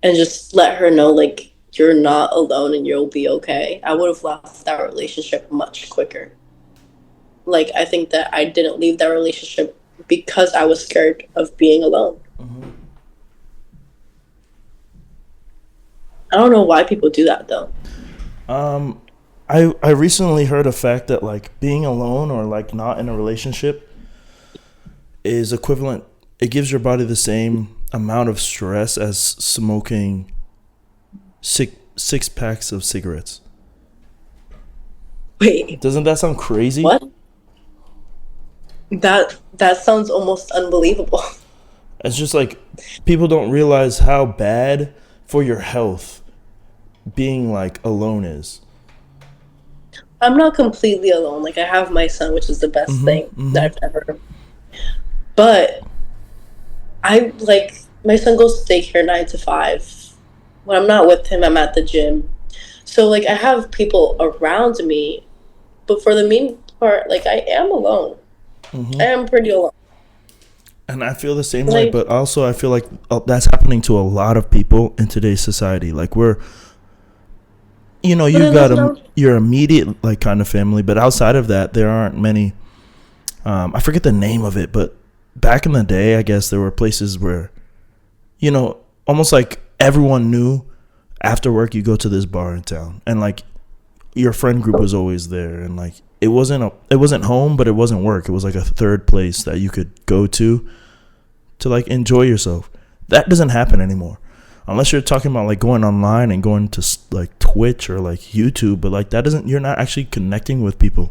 and just let her know, like, you're not alone and you'll be okay, I would have left that relationship much quicker. Like, I think that I didn't leave that relationship because I was scared of being alone. I don't know why people do that though. Um, I recently heard a fact that like being alone or like not in a relationship is equivalent. It gives your body the same amount of stress as smoking six packs of cigarettes. Wait, Doesn't that sound crazy? what? That sounds almost unbelievable. It's just like people don't realize how bad for your health being like alone is. I'm not completely alone. Like, I have my son, which is the best Mm-hmm. thing that Mm-hmm. I've ever. But I like my son goes to daycare 9 to 5. When I'm not with him, I'm at the gym. So like I have people around me, but for the main part, like I am alone. I Mm-hmm. am pretty alone. And I feel the same way, Like, but also I feel like that's happening to a lot of people in today's society. Like we're, but you've then got that's not. your immediate like kind of family, but outside of that, there aren't many. I forget the name of it, but back in the day, I guess there were places where, almost like everyone knew. After work, you go to this bar in town, and like your friend group was always there, and like it wasn't home, but it wasn't work. It was like a third place that you could go to like enjoy yourself. That doesn't happen anymore, unless you're talking about like going online and going to like Twitch or like YouTube. But like that doesn't. You're not actually connecting with people.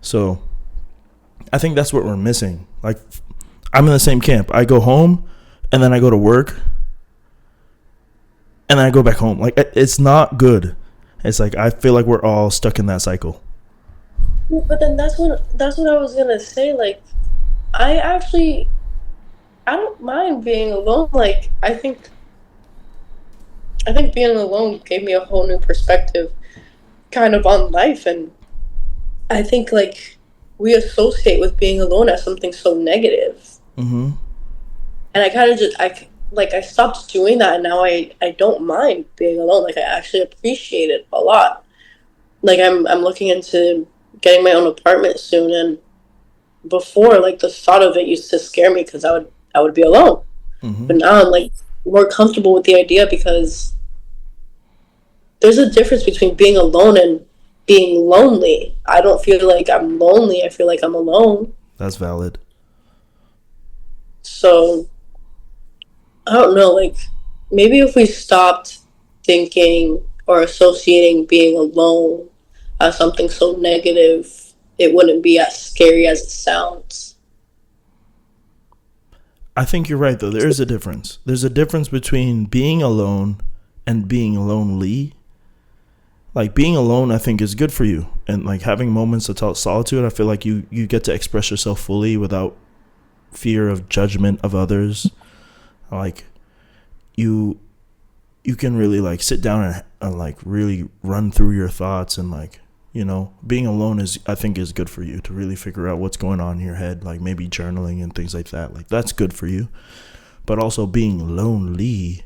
So I think that's what we're missing. Like I'm in the same camp. I go home, and then I go to work, and then I go back home. Like it's not good. It's like I feel like we're all stuck in that cycle. But then that's what I was gonna say. Like, I actually I don't mind being alone. Like, I think being alone gave me a whole new perspective, kind of on life, and I think like we associate with being alone as something so negative. Mm-hmm. And I kind of just I stopped doing that, and now I don't mind being alone. Like, I actually appreciate it a lot. Like, I'm looking into getting my own apartment soon, and before, like, the thought of it used to scare me because I would be alone. Mm-hmm. But now I'm like more comfortable with the idea because there's a difference between being alone and being lonely. I don't feel like I'm lonely. I feel like I'm alone. That's valid. So I don't know, like maybe if we stopped thinking or associating being alone as something so negative, it wouldn't be as scary as it sounds. I think you're right though. There is a difference. There's a difference between being alone and being lonely. Like being alone, I think is good for you, and like having moments of solitude. I feel like you get to express yourself fully without fear of judgment of others. Like you you can really like sit down and like really run through your thoughts, and like being alone is, I think, is good for you to really figure out what's going on in your head, like maybe journaling and things like that. Like that's good for you. But also being lonely,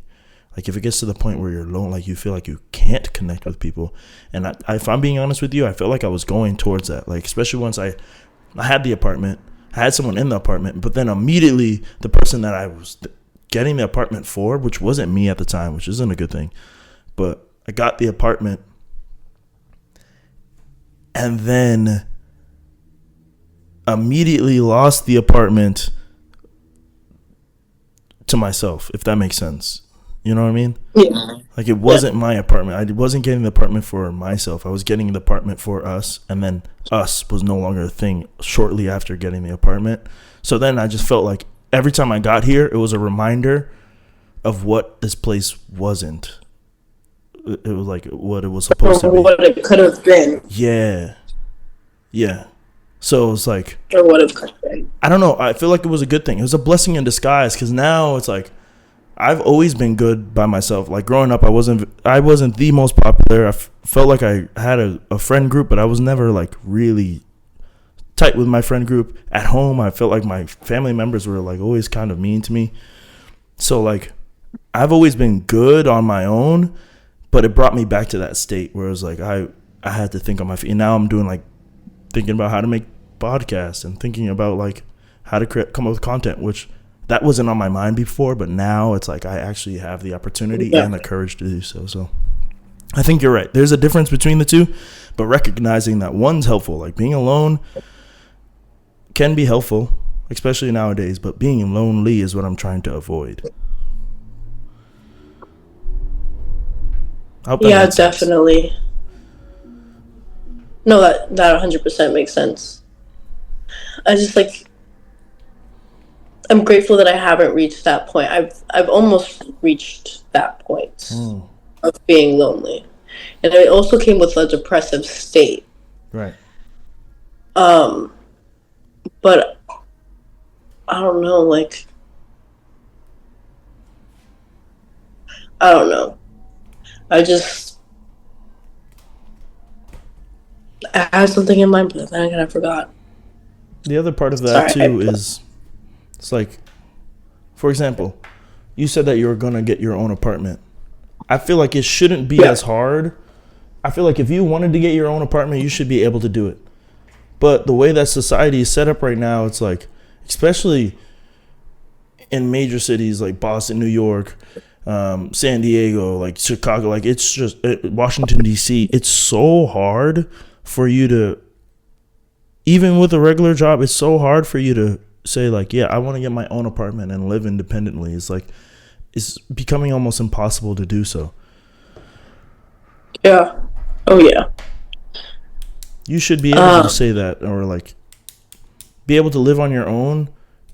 like if it gets to the point where you're alone, like you feel like you can't connect with people. And if I'm being honest with you, I felt like I was going towards that, like especially once I had the apartment. I had someone in the apartment, but then immediately the person that I was getting the apartment for, which wasn't me at the time, which isn't a good thing, but I got the apartment, and then immediately lost the apartment to myself, if that makes sense. You know what I mean? Yeah. Like, it Yeah. wasn't my apartment. I wasn't getting the apartment for myself. I was getting the apartment for us, and then us was no longer a thing shortly after getting the apartment. So then I just felt like every time I got here, it was a reminder of what this place wasn't. It was like what it was Or supposed to be. what it could have been. Yeah. Yeah. So it's like, Or what it could have been. I don't know. I feel like it was a good thing. It was a blessing in disguise, because now it's like I've always been good by myself. Like, growing up, I wasn't the most popular. Felt like I had a friend group, but I was never like really tight with my friend group. At home, I felt like my family members were like always kind of mean to me. So like, I've always been good on my own, but it brought me back to that state where it was like I had to think on my feet. And now I'm doing like thinking about how to make podcasts and thinking about like how to come up with content, which that wasn't on my mind before, but now it's like I actually have the opportunity Yeah. and the courage to do so. So I think you're right. There's a difference between the two, but recognizing that one's helpful, like being alone can be helpful, especially nowadays, but being lonely is what I'm trying to avoid. I hope that Yeah, makes sense. definitely. No, that 100% makes sense. I just like I'm grateful that I haven't reached that point. I've almost reached that point of being lonely. And it also came with a depressive state. Right. Um, but I don't know, like I don't know. I had something in mind, but then I kind of forgot. The other part of that Sorry. too is it's like, for example, you said that you were going to get your own apartment. I feel like it shouldn't be Yeah. as hard. I feel like if you wanted to get your own apartment, you should be able to do it. But the way that society is set up right now, it's like, especially in major cities like Boston, New York, San Diego, like Chicago, like it's just Washington, D.C., it's so hard for you to, even with a regular job, it's so hard for you to say like, yeah, I want to get my own apartment and live independently. It's like, it's becoming almost impossible to do so. Yeah. Oh yeah. You should be able to say that, or like be able to live on your own,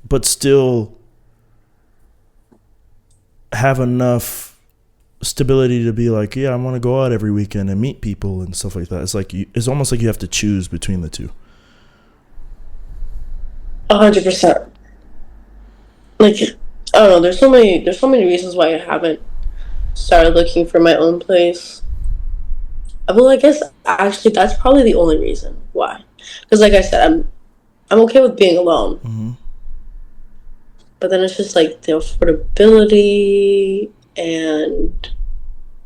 but still have enough stability to be like, yeah, I want to go out every weekend and meet people and stuff like that. It's like it's almost like you have to choose between the two. 100%. Like I don't know. There's so many reasons why I haven't started looking for my own place. Well, I guess actually that's probably the only reason why. Because like I said, I'm okay with being alone. Mm-hmm. But then it's just like the affordability, and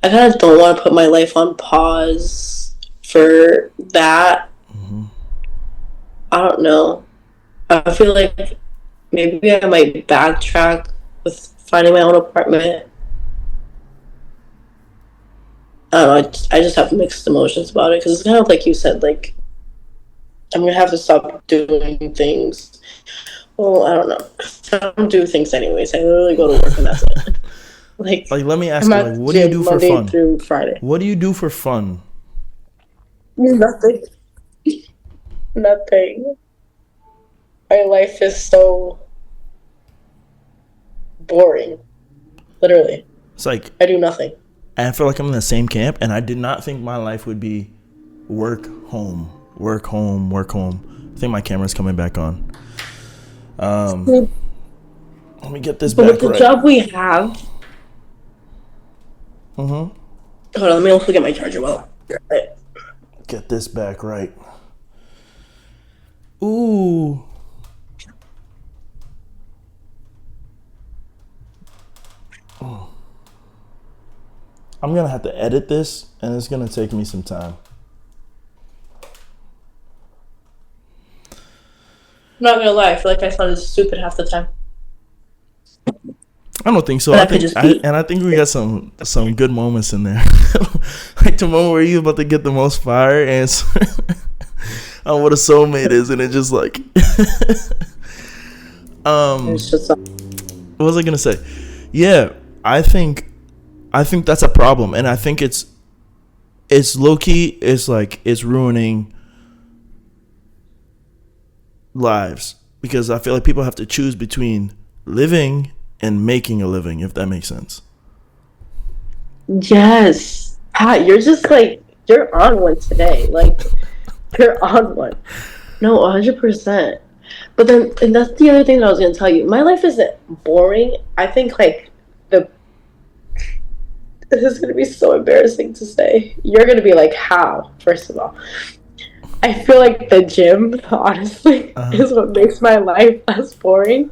I kind of don't want to put my life on pause for that. Mm-hmm. I don't know. I feel like maybe I might backtrack with finding my own apartment. I don't know. I just have mixed emotions about it because it's kind of like you said. Like I'm gonna have to stop doing things. Well, I don't know. I don't do things anyways. I literally go to work and that's it. Like, let me ask I'm you, at like, the what do you gym do for Monday fun? through Friday. What do you do for fun? Nothing. Nothing. My life is so boring. Literally. It's like, I do nothing. I feel like I'm in the same camp, and I did not think my life would be work, home, work, home, work, home. I think my camera's coming back on. Let me get this But back with the right. job we have. Mm-hmm. Hold on, let me also get my charger while Get this back right. Ooh. Oh. I'm gonna have to edit this, and it's gonna take me some time. I'm not gonna lie, I feel like I sounded stupid half the time. I don't think so. But I that could think, just be. I think we got some good moments in there. Like the moment where you about to get the most fire answer on what a soulmate is, and it just like, It's just what was I gonna say? Yeah, I think I think that's a problem, and I think it's low key. It's like it's ruining lives because I feel like people have to choose between living and making a living, if that makes sense. Yes. Pat, you're just like, you're on one today. Like, you're on one. No, 100%. But then, and that's the other thing that I was going to tell you. My life isn't boring. I think, like, the, this is going to be so embarrassing to say. You're going to be like, how, first of all? I feel like the gym, honestly, Uh-huh. is what makes my life less boring.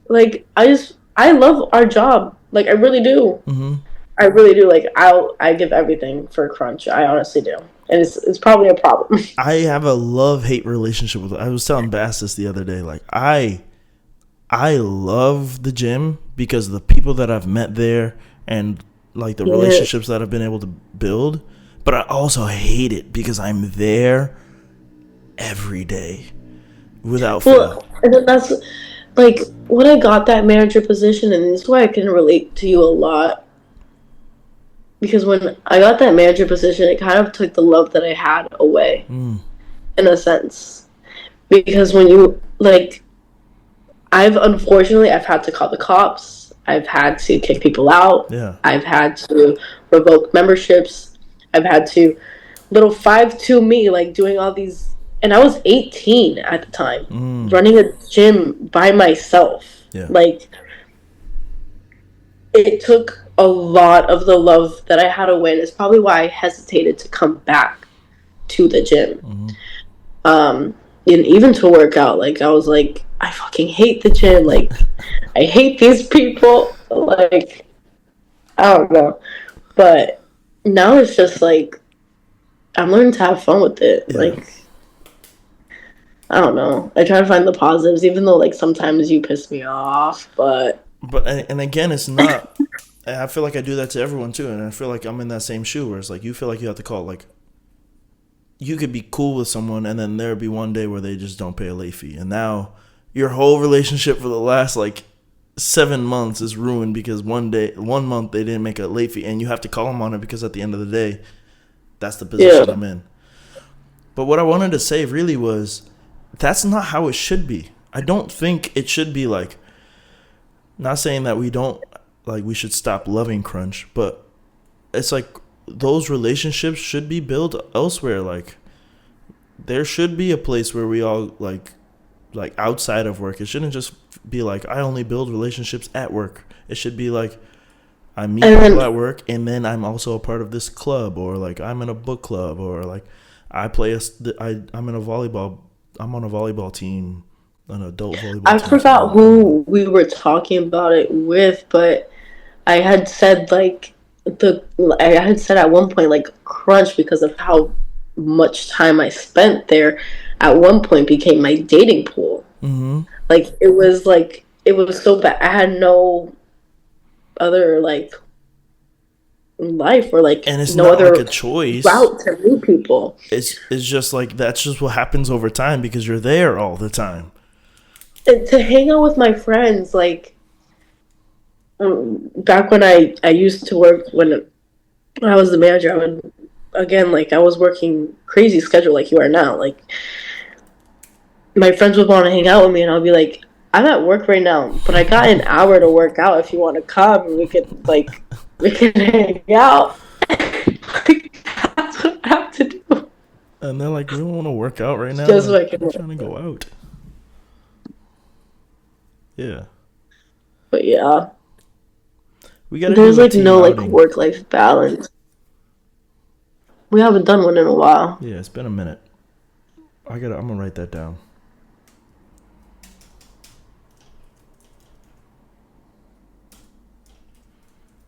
Like, I love our job. Like, I really do. Mm-hmm. I really do. Like, I give everything for Crunch. I honestly do. And it's probably a problem. I have a love hate relationship with it. I was telling Bass this the other day. Like I love the gym because of the people that I've met there and like the relationships Yes. that I've been able to build. But I also hate it because I'm there every day without fail. Well, and then that's like when I got that manager position, and this is why I can relate to you a lot. Because when I got that manager position, it kind of took the love that I had away, Mm, in a sense. Because when you like, I've had to call the cops. I've had to kick people out. yeah. I've had to revoke memberships. I've had to little 5'2" me like doing all these, and I was 18 at the time, Mm, running a gym by myself. yeah. Like it took a lot of the love that I had away, and it's probably why I hesitated to come back to the gym. Mm-hmm. And even to work out, like I was like, I fucking hate the gym. Like I hate these people. Like I don't know, but now it's just like I'm learning to have fun with it. Yeah. Like I don't know. I try to find the positives, even though like sometimes you piss me off. But But and again, it's not. I feel like I do that to everyone too, and I feel like I'm in that same shoe where it's like you feel like you have to call like you could be cool with someone and then there'd be one day where they just don't pay a late fee. And now your whole relationship for the last like 7 months is ruined because one month they didn't make a late fee and you have to call them on it because at the end of the day, that's the position yeah, I'm in. But what I wanted to say really was that's not how it should be. I don't think it should be like, not saying that we don't, like, we should stop loving Crunch, but it's like those relationships should be built elsewhere. Like there should be a place where we all like outside of work. It shouldn't just be like I only build relationships at work. It should be like I meet and people then at work and then I'm also a part of this club or like I'm in a book club or like I play I'm in a volleyball. I'm on a volleyball team, an adult volleyball I team, something forgot like that. who we were talking about it with, but I had said like I had said at one point like Crunch because of how much time I spent there. At one point, became my dating pool. Mm-hmm. Like it was so bad. I had no other like life or like And it's no not like a other choice. route to meet people. It's just like that's just what happens over time because you're there all the time. And to hang out with my friends, like back when I used to work when I was the manager, I would again like I was working crazy schedule like you are now. Like my friends would want to hang out with me, and I'll be like, I'm at work right now, but I got an hour to work out. If you want to come, and we can hang out. Like, that's what I have to do. And they're like, we don't want to work out right now. Just so Like, I can we're work. trying to go out. Yeah. But yeah, We got to there's do a like team no like outing. work life balance. We haven't done one in a while. Yeah, it's been a minute. I'm going to write that down.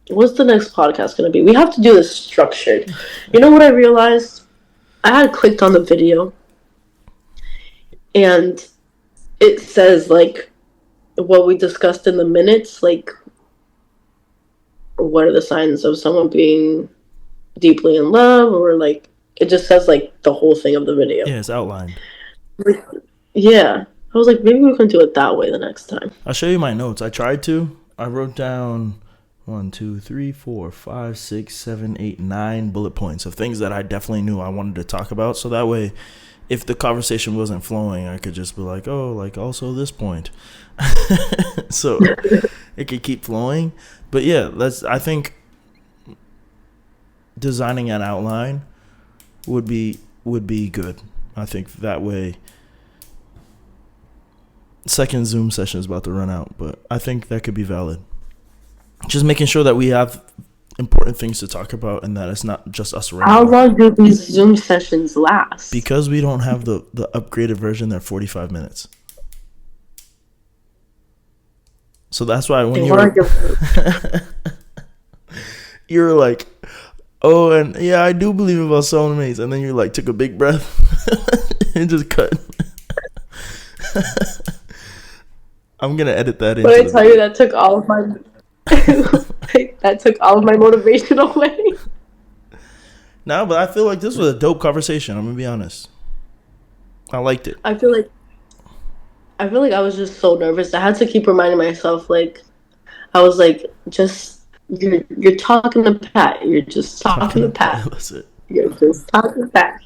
What's the next podcast going to be? We have to do this structured. You know what I realized? I had clicked on the video and it says like what we discussed in the minutes, like what are the signs of someone being deeply in love, or like it just says like the whole thing of the video. Yeah, it's outlined. Yeah. I was like, maybe we can do it that way the next time. I'll show you my notes. I tried to. I wrote down one, two, three, four, five, six, seven, eight, 9 bullet points of things that I definitely knew I wanted to talk about. So that way, if the conversation wasn't flowing, I could just be like, oh, like also this point. So it could keep flowing. But yeah, I think designing an outline would be good. I think that way. Second Zoom session is about to run out, but I think that could be valid. Just making sure that we have important things to talk about and that it's not just us How rambling. long do these Zoom sessions last? Because we don't have the upgraded version, they're 45 minutes. So that's why when you're like, oh, and yeah, I do believe about soulmates, and then you like took a big breath and just cut. I'm gonna edit that in. But I tell you, that took all of my motivation away. No, but I feel like this was a dope conversation. I'm gonna be honest. I liked it. I feel like I was just so nervous. I had to keep reminding myself, like, I was like, just you're talking to Pat. You're just talking to Pat. That's it. You're just talking to Pat.